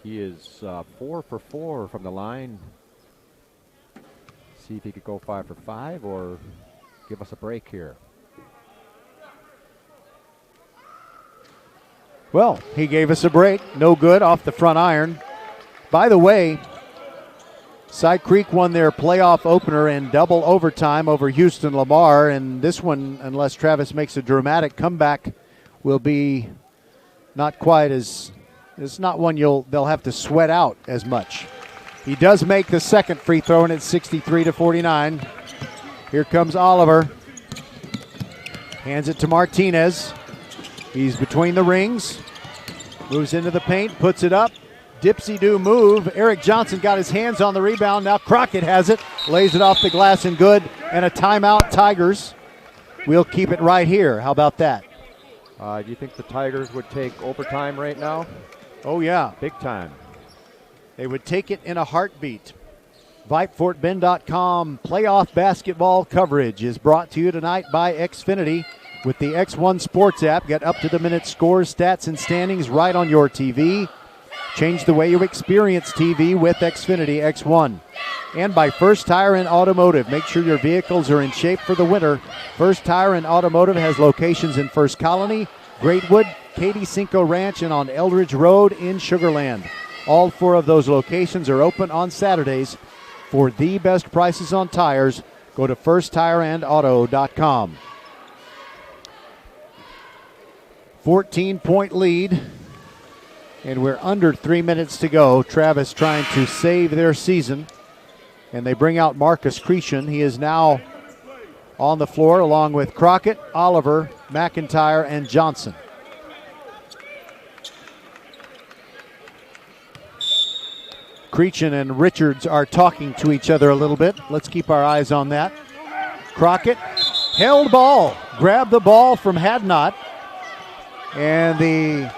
E: He is 4 for 4 from the line. See if he could go 5 for 5 or give us a break here.
D: Well, he gave us a break. No good off the front iron. By the way, Cy Creek won their playoff opener in double overtime over Houston Lamar, and this one, unless Travis makes a dramatic comeback, will be not quite as, it's not one they'll have to sweat out as much. He does make the second free throw, and it's 63-49. Here comes Oliver. Hands it to Martinez. He's between the rings. Moves into the paint, puts it up. Dipsy-do move. Eric Johnson got his hands on the rebound. Now Crockett has it. Lays it off the glass and good. And a timeout, Tigers. We'll keep it right here. How about that?
E: Do you think the Tigers would take overtime right now?
D: Oh, yeah.
E: Big time.
D: They would take it in a heartbeat. VypeFortBend.com playoff basketball coverage is brought to you tonight by Xfinity. With the X1 Sports app, get up-to-the-minute scores, stats, and standings right on your TV. Change the way you experience TV with Xfinity X1. And by First Tire and Automotive. Make sure your vehicles are in shape for the winter. First Tire and Automotive has locations in First Colony, Greatwood, Katy Cinco Ranch, and on Eldridge Road in Sugar Land. All 4 of those locations are open on Saturdays. For the best prices on tires, go to firsttireandauto.com. 14-point lead, and we're under 3 minutes to go. Travis trying to save their season, and they bring out Marcus Cretion. He is now on the floor along with Crockett, Oliver, McIntyre, and Johnson. Creechin and Richards are talking to each other a little bit. Let's keep our eyes on that. Crockett held ball, grabbed the ball from Hadnot, and the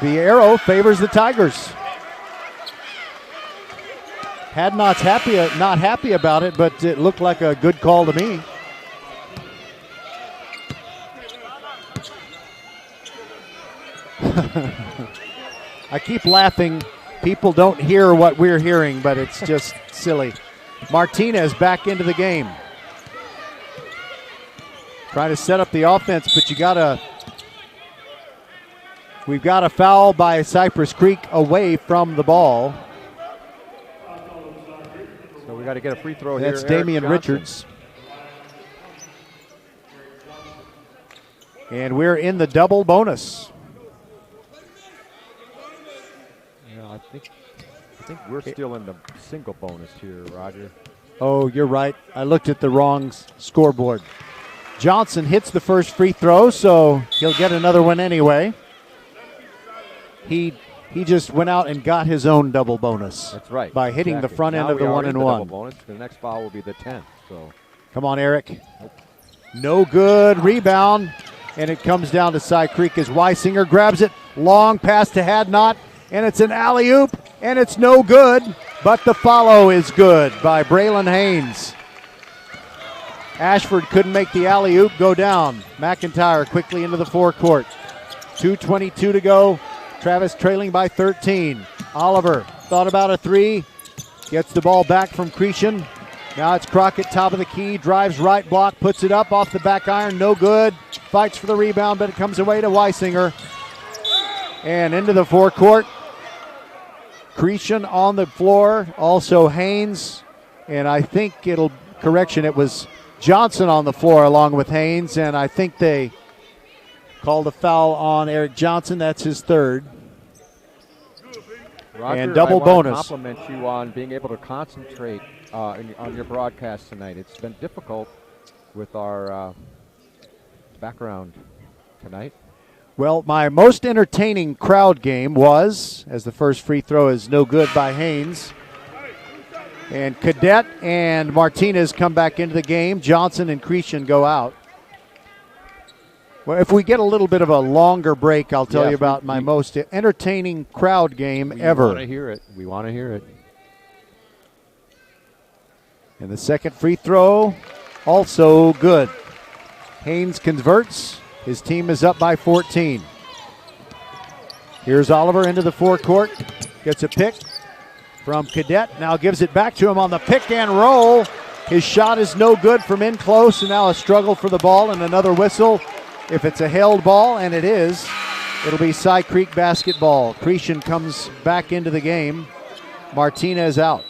D: arrow favors the Tigers. Hadnot's not happy about it, but it looked like a good call to me. I keep laughing. People don't hear what we're hearing, but it's just silly. Martinez back into the game. Trying to set up the offense, but we've got a foul by Cypress Creek away from the ball.
E: So we got to get a free throw here.
D: That's Damian Richards. And we're in the double bonus.
E: I think we're still in the single bonus here, Roger.
D: Oh, you're right. I looked at the wrong scoreboard. Johnson hits the first free throw, so he'll get another one anyway. He just went out and got his own double bonus.
E: That's right.
D: By hitting the front end of the 1-and-1.
E: Bonus. The next foul will be the 10th. So
D: come on, Eric. No good. Rebound, and it comes down to Cy Creek as Weisinger grabs it. Long pass to Hadnot. And it's an alley-oop, and it's no good, but the follow is good by Braylon Haynes. Ashford couldn't make the alley-oop go down. McIntyre quickly into the forecourt. 2:22 to go. Travis trailing by 13. Oliver thought about a three. Gets the ball back from Cretion. Now it's Crockett, top of the key, drives right block, puts it up off the back iron, no good. Fights for the rebound, but it comes away to Weisinger. And into the forecourt. Cretion on the floor, also Haynes, and I think it was Johnson on the floor along with Haynes, and I think they called a foul on Eric Johnson. That's his third.
E: Roger,
D: and double bonus.
E: I compliment you on being able to concentrate on your broadcast tonight. It's been difficult with our background tonight.
D: Well, my most entertaining crowd game was, as the first free throw is no good by Haynes. And Cadet and Martinez come back into the game. Johnson and Cretion go out. Well, if we get a little bit of a longer break, I'll tell you about my most entertaining crowd game ever.
E: We want to hear it. We want to hear it.
D: And the second free throw, also good. Haynes converts. His team is up by 14. Here's Oliver into the forecourt. Gets a pick from Cadet. Now gives it back to him on the pick and roll. His shot is no good from in close, and now a struggle for the ball and another whistle. If it's a held ball, and it is, it'll be Cy Creek basketball. Cretion comes back into the game. Martinez out.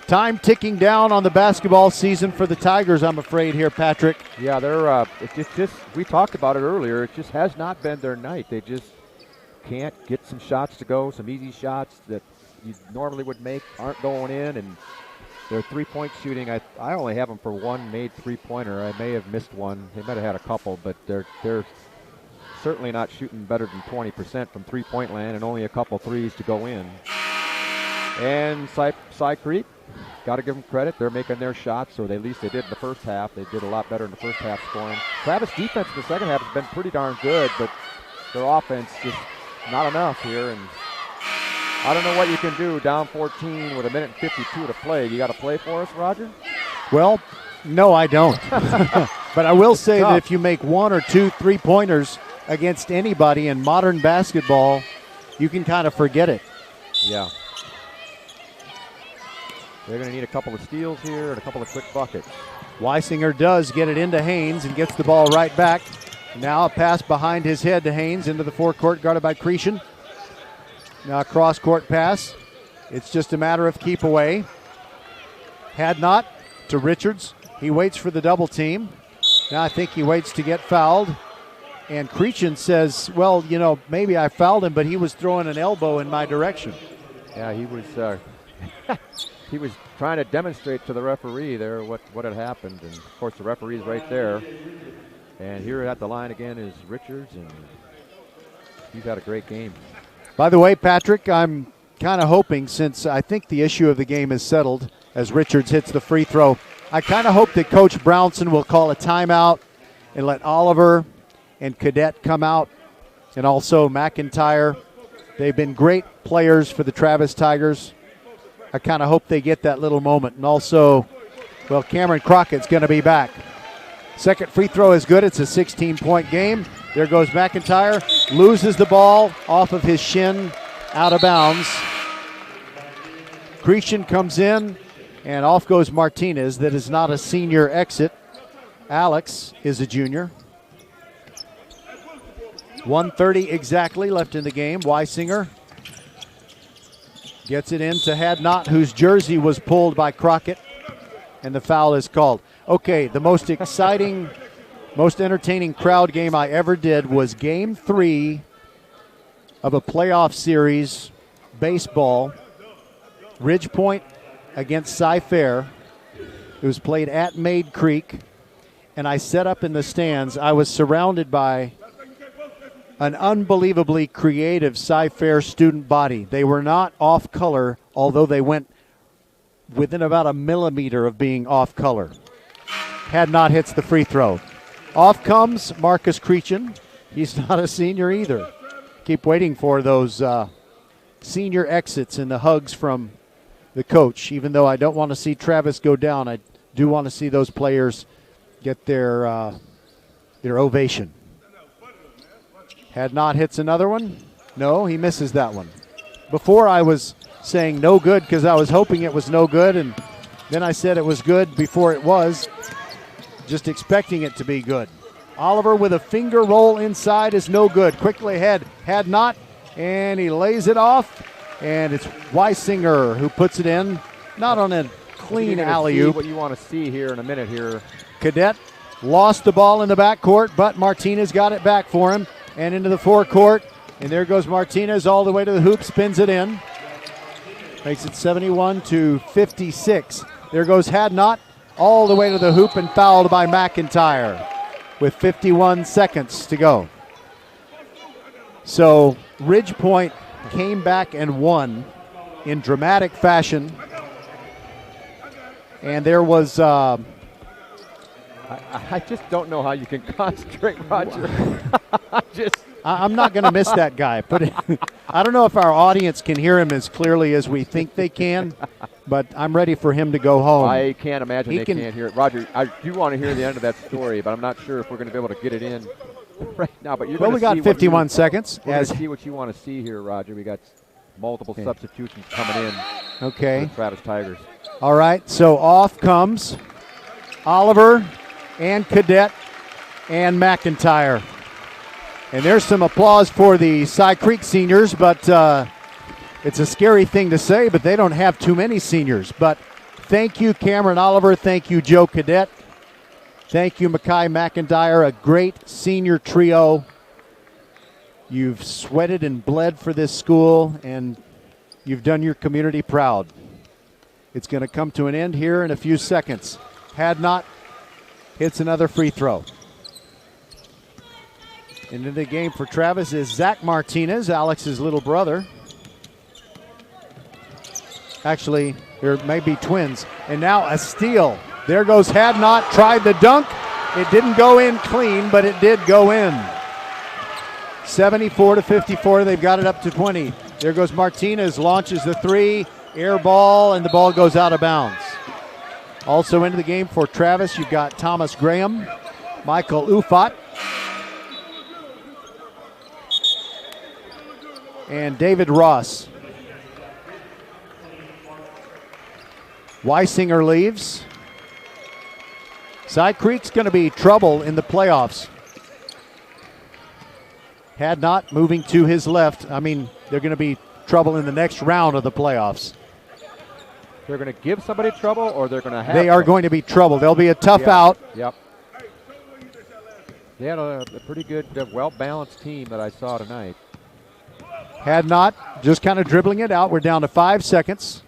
D: Time ticking down on the basketball season for the Tigers, I'm afraid here, Patrick.
E: Yeah, they're. It's just we talked about it earlier. It just has not been their night. They just can't get some shots to go, some easy shots that you normally would make aren't going in, and their three-point shooting. I only have them for one made three-pointer. I may have missed one. They might have had a couple, but they're certainly not shooting better than 20% from three-point land, and only a couple threes to go in. And Cy Creek, got to give them credit. They're making their shots, or at least they did in the first half. They did a lot better in the first half scoring. Travis' defense in the second half has been pretty darn good, but their offense just not enough here. And I don't know what you can do down 14 with 1:52 to play. You got to play for us, Roger?
D: Well, no, I don't. But I will say that if you make 1 or 2 3-pointers against anybody in modern basketball, you can kind of forget it.
E: Yeah. They're going to need a couple of steals here and a couple of quick buckets.
D: Weisinger does get it into Haynes and gets the ball right back. Now a pass behind his head to Haynes into the forecourt, guarded by Cretion. Now a cross-court pass. It's just a matter of keep away. Had not to Richards. He waits for the double team. Now I think he waits to get fouled. And Cretion says, well, you know, maybe I fouled him, but he was throwing an elbow in my direction.
E: Yeah, he was he was trying to demonstrate to the referee there what had happened. And, of course, the referee's right there. And here at the line again is Richards, and he's had a great game.
D: By the way, Patrick, I'm kind of hoping, since I think the issue of the game is settled as Richards hits the free throw, I kind of hope that Coach Brownson will call a timeout and let Oliver and Cadet come out, and also McIntyre. They've been great players for the Travis Tigers. I kind of hope they get that little moment. And also, well, Cameron Crockett's going to be back. Second free throw is good. It's a 16-point game. There goes McIntyre. Loses the ball off of his shin, out of bounds. Cretion comes in, and off goes Martinez. That is not a senior exit. Alex is a junior. 1:30 exactly left in the game. Weisinger gets it in to Hadnot, whose jersey was pulled by Crockett, and the foul is called. Okay, the most exciting, most entertaining crowd game I ever did was Game 3 of a playoff series, baseball, Ridgepoint against Cy-Fair. It was played at Maid Creek, and I set up in the stands. I was surrounded by an unbelievably creative Cy-Fair student body. They were not off color, although they went within about a millimeter of being off color. Hadnot hits the free throw. Off comes Marcus Crechen. He's not a senior either. Keep waiting for those senior exits and the hugs from the coach. Even though I don't want to see Travis go down, I do want to see those players get their ovation. Hadnot hits another one. No, he misses that one. Before I was saying no good because I was hoping it was no good, and then I said it was good before it was, just expecting it to be good. Oliver with a finger roll inside is no good. Quickly ahead, Hadnot, and he lays it off, and it's Weisinger who puts it in. Not on a clean alley-oop.
E: What you want to see here in a minute here.
D: Cadet lost the ball in the backcourt, but Martinez got it back for him. And into the forecourt, and there goes Martinez all the way to the hoop, spins it in. Makes it 71-56. There goes Hadnot all the way to the hoop and fouled by McIntyre with 51 seconds to go. So Ridgepoint came back and won in dramatic fashion. And there was... I
E: just don't know how you can concentrate, Roger.
D: I'm not going to miss that guy. But I don't know if our audience can hear him as clearly as we think they can, but I'm ready for him to go home.
E: I can't imagine they can't hear it. Roger, I do want to hear the end of that story, but I'm not sure if we're going to be able to get it in right now. But you're
D: we got 51 seconds.
E: We're going to see what you want to see here, Roger. We got multiple substitutions coming in.
D: Okay.
E: For the Travis Tigers.
D: All right, so off comes Oliver and Cadet and McIntyre. And there's some applause for the Cy Creek seniors, but it's a scary thing to say, but they don't have too many seniors. But thank you, Cameron Oliver. Thank you, Joe Cadet. Thank you, Mackay McIntyre, a great senior trio. You've sweated and bled for this school, and you've done your community proud. It's going to come to an end here in a few seconds. Hadnot hits another free throw. Into the game for Travis is Zach Martinez, Alex's little brother. Actually, there may be twins. And now a steal. There goes Hadnot, tried the dunk. It didn't go in clean, but it did go in. 74-54, they've got it up to 20. There goes Martinez, launches the three, air ball, and the ball goes out of bounds. Also into the game for Travis, you've got Thomas Graham, Michael Ufot, and David Ross. Weisinger leaves. Cy Creek's going to be trouble in the playoffs. Had not moving to his left. I mean, they're going to be trouble in the next round of the playoffs.
E: They're going to give somebody trouble, or they're going to have
D: They are going to be trouble. They'll be a tough out.
E: Yep. They had a pretty good, well-balanced team that I saw tonight.
D: Had not, just kind of dribbling it out. We're down to 5 seconds,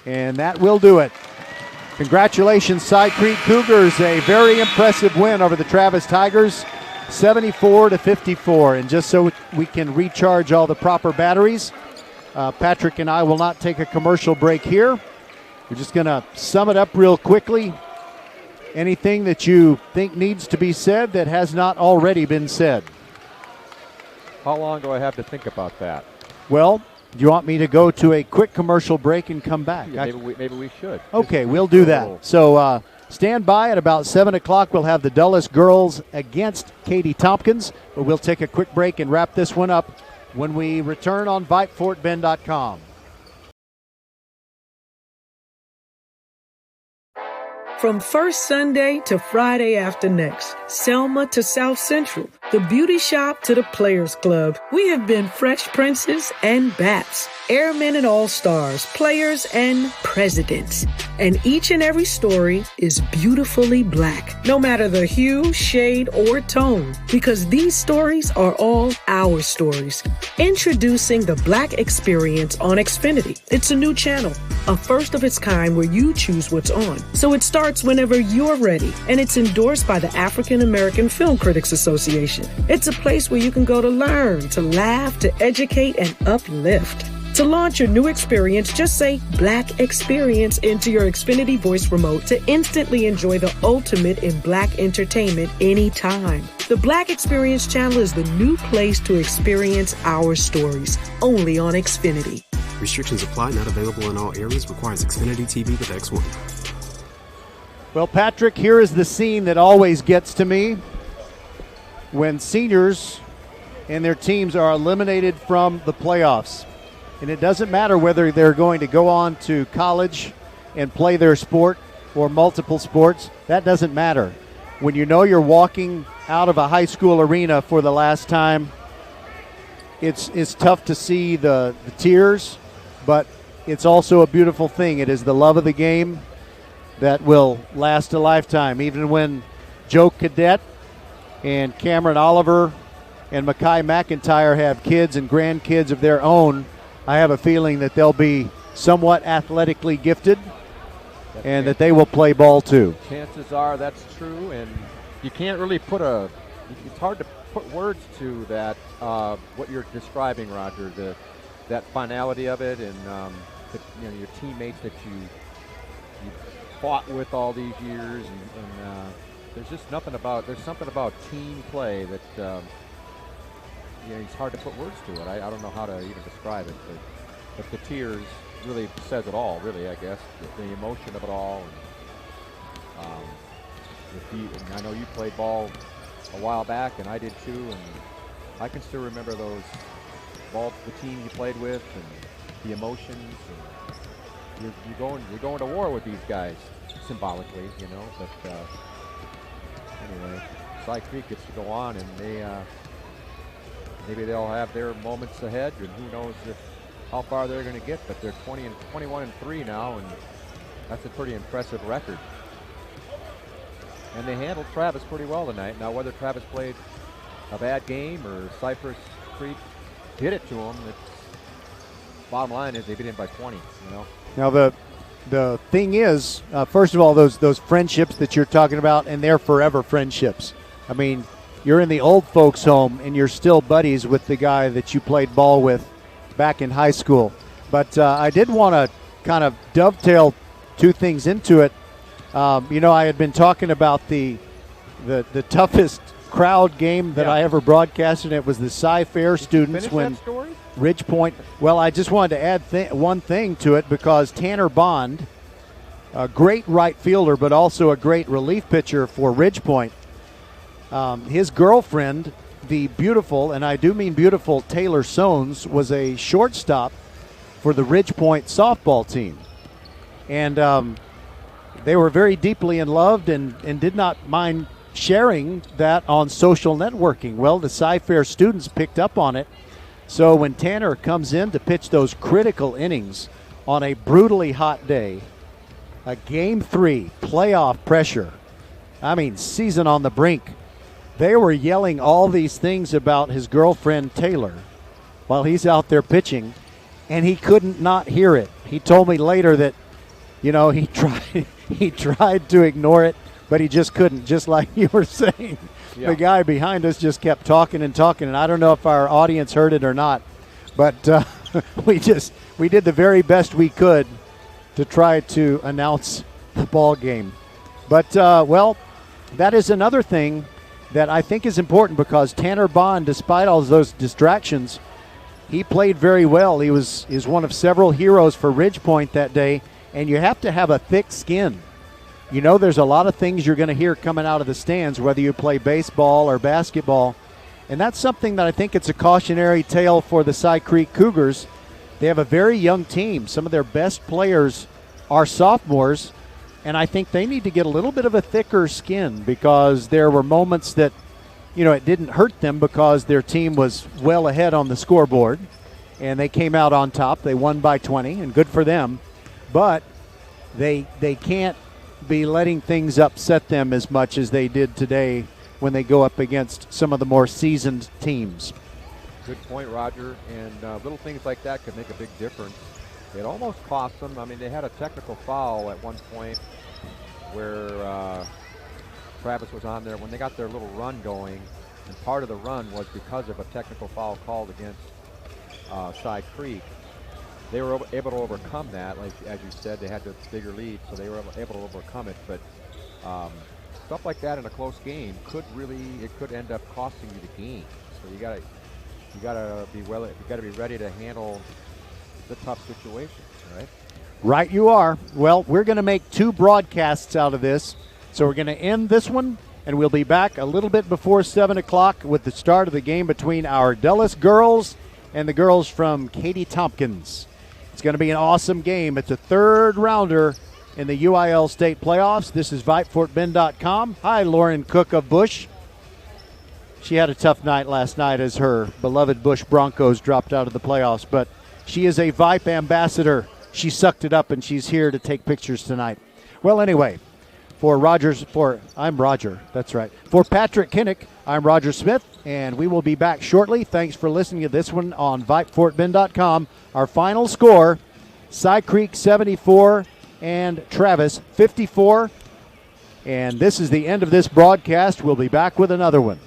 D: and that will do it. Congratulations, Cy Creek Cougars. A very impressive win over the Travis Tigers, 74-54. And just so we can recharge all the proper batteries, Patrick and I will not take a commercial break here. We're just going to sum it up real quickly. Anything that you think needs to be said that has not already been said?
E: How long do I have to think about that?
D: Well, do you want me to go to a quick commercial break and come back?
E: Yeah, maybe we should.
D: Okay, we'll do that. So stand by at about 7 o'clock. We'll have the Dulles girls against Katy Tompkins. But we'll take a quick break and wrap this one up when we return on VypeFortBend.com.
A: From first Sunday to Friday after next, Selma to South Central, the beauty shop to the Players Club, we have been Fresh Princes and Baps, Airmen and All-Stars, Players and Presidents. And each and every story is beautifully black, no matter the hue, shade, or tone, because these stories are all our stories. Introducing the Black Experience on Xfinity. It's a new channel, a first of its kind where you choose what's on. So it starts whenever you're ready, and it's endorsed by the African American Film Critics Association. It's a place where you can go to learn, to laugh, to educate, and uplift. To launch your new experience, just say Black Experience into your Xfinity voice remote to instantly enjoy the ultimate in Black entertainment anytime. The Black Experience channel is the new place to experience our stories, only on Xfinity.
B: Restrictions apply, not available in all areas. Requires Xfinity TV with X1.
D: Well, Patrick, here is the scene that always gets to me when seniors and their teams are eliminated from the playoffs. And it doesn't matter whether they're going to go on to college and play their sport or multiple sports. That doesn't matter. When you know you're walking out of a high school arena for the last time, it's tough to see the tears, but it's also a beautiful thing. It is the love of the game that will last a lifetime. Even when Joe Cadet and Cameron Oliver and Mackay McIntyre have kids and grandkids of their own, I have a feeling that they'll be somewhat athletically gifted and that they will play ball too.
E: Chances are that's true, and you can't really it's hard to put words to that, what you're describing, Roger, that finality of it, and your teammates that you fought with all these years, and there's something about team play that it's hard to put words to it. I don't know how to even describe it, but the tears really says it all, really, I guess. The emotion of it all. And I know you played ball a while back, and I did too, and I can still remember the team you played with and the emotions. And you're going to war with these guys, symbolically, But anyway, Cy Creek gets to go on, and maybe they'll have their moments ahead, and who knows how far they're going to get. But they're 21-3 now, and that's a pretty impressive record. And they handled Travis pretty well tonight. Now, whether Travis played a bad game or Cypress Creek did it to them, bottom line is they beat him by 20.
D: Now the thing is, first of all, those friendships that you're talking about, and they're forever friendships. I mean, you're in the old folks' home, and you're still buddies with the guy that you played ball with back in high school. But I did want to kind of dovetail two things into it. I had been talking about the toughest crowd game that I ever broadcasted. It was the Cy Fair students.
E: Finish that story?
D: Ridge Point. Well, I just wanted to add one thing to it because Tanner Bond, a great right fielder, but also a great relief pitcher for Ridge Point. His girlfriend, the beautiful, and I do mean beautiful, Taylor Soanes, was a shortstop for the Ridge Point softball team. And they were very deeply in love and did not mind sharing that on social networking. Well, the Cy-Fair students picked up on it. So when Tanner comes in to pitch those critical innings on a brutally hot day, a Game 3 playoff pressure, I mean season on the brink, they were yelling all these things about his girlfriend Taylor while he's out there pitching, and he couldn't not hear it. He told me later that, he tried to ignore it, but he just couldn't, just like you were saying. Yeah. The guy behind us just kept talking, and I don't know if our audience heard it or not, but we did the very best we could to try to announce the ball game. But, that is another thing that I think is important because Tanner Bond, despite all those distractions, he played very well. He was one of several heroes for Ridge Point that day, and you have to have a thick skin. There's a lot of things you're going to hear coming out of the stands, whether you play baseball or basketball, and that's something that I think it's a cautionary tale for the Cy Creek Cougars. They have a very young team. Some of their best players are sophomores, and I think they need to get a little bit of a thicker skin because there were moments that, it didn't hurt them because their team was well ahead on the scoreboard, and they came out on top. They won by 20, and good for them. But they can't be letting things upset them as much as they did today when they go up against some of the more seasoned teams.
E: Good point, Roger. And little things like that could make a big difference. It almost cost them. I mean, they had a technical foul at one point where Travis was on there when they got their little run going, and part of the run was because of a technical foul called against Cy Creek. They were able to overcome that. Like as you said, they had the bigger lead, so they were able to overcome it. But stuff like that in a close game could end up costing you the game. So you gotta be ready to handle the tough situations, right?
D: Right, you are. Well, we're going to make 2 broadcasts out of this. So we're going to end this one, and we'll be back a little bit before 7 o'clock with the start of the game between our Dulles girls and the girls from Katy Tompkins. It's going to be an awesome game. It's a 3rd rounder in the UIL state playoffs. This is VypeFortBend.com. Hi, Lauren Cook of Bush. She had a tough night last night as her beloved Bush Broncos dropped out of the playoffs, but she is a Vype ambassador. She sucked it up, and she's here to take pictures tonight. Well, anyway, I'm Roger. That's right. For Patrick Kinnick, I'm Roger Smith, and we will be back shortly. Thanks for listening to this one on VypeFortBend.com. Our final score, Cy Creek 74 and Travis 54. And this is the end of this broadcast. We'll be back with another one.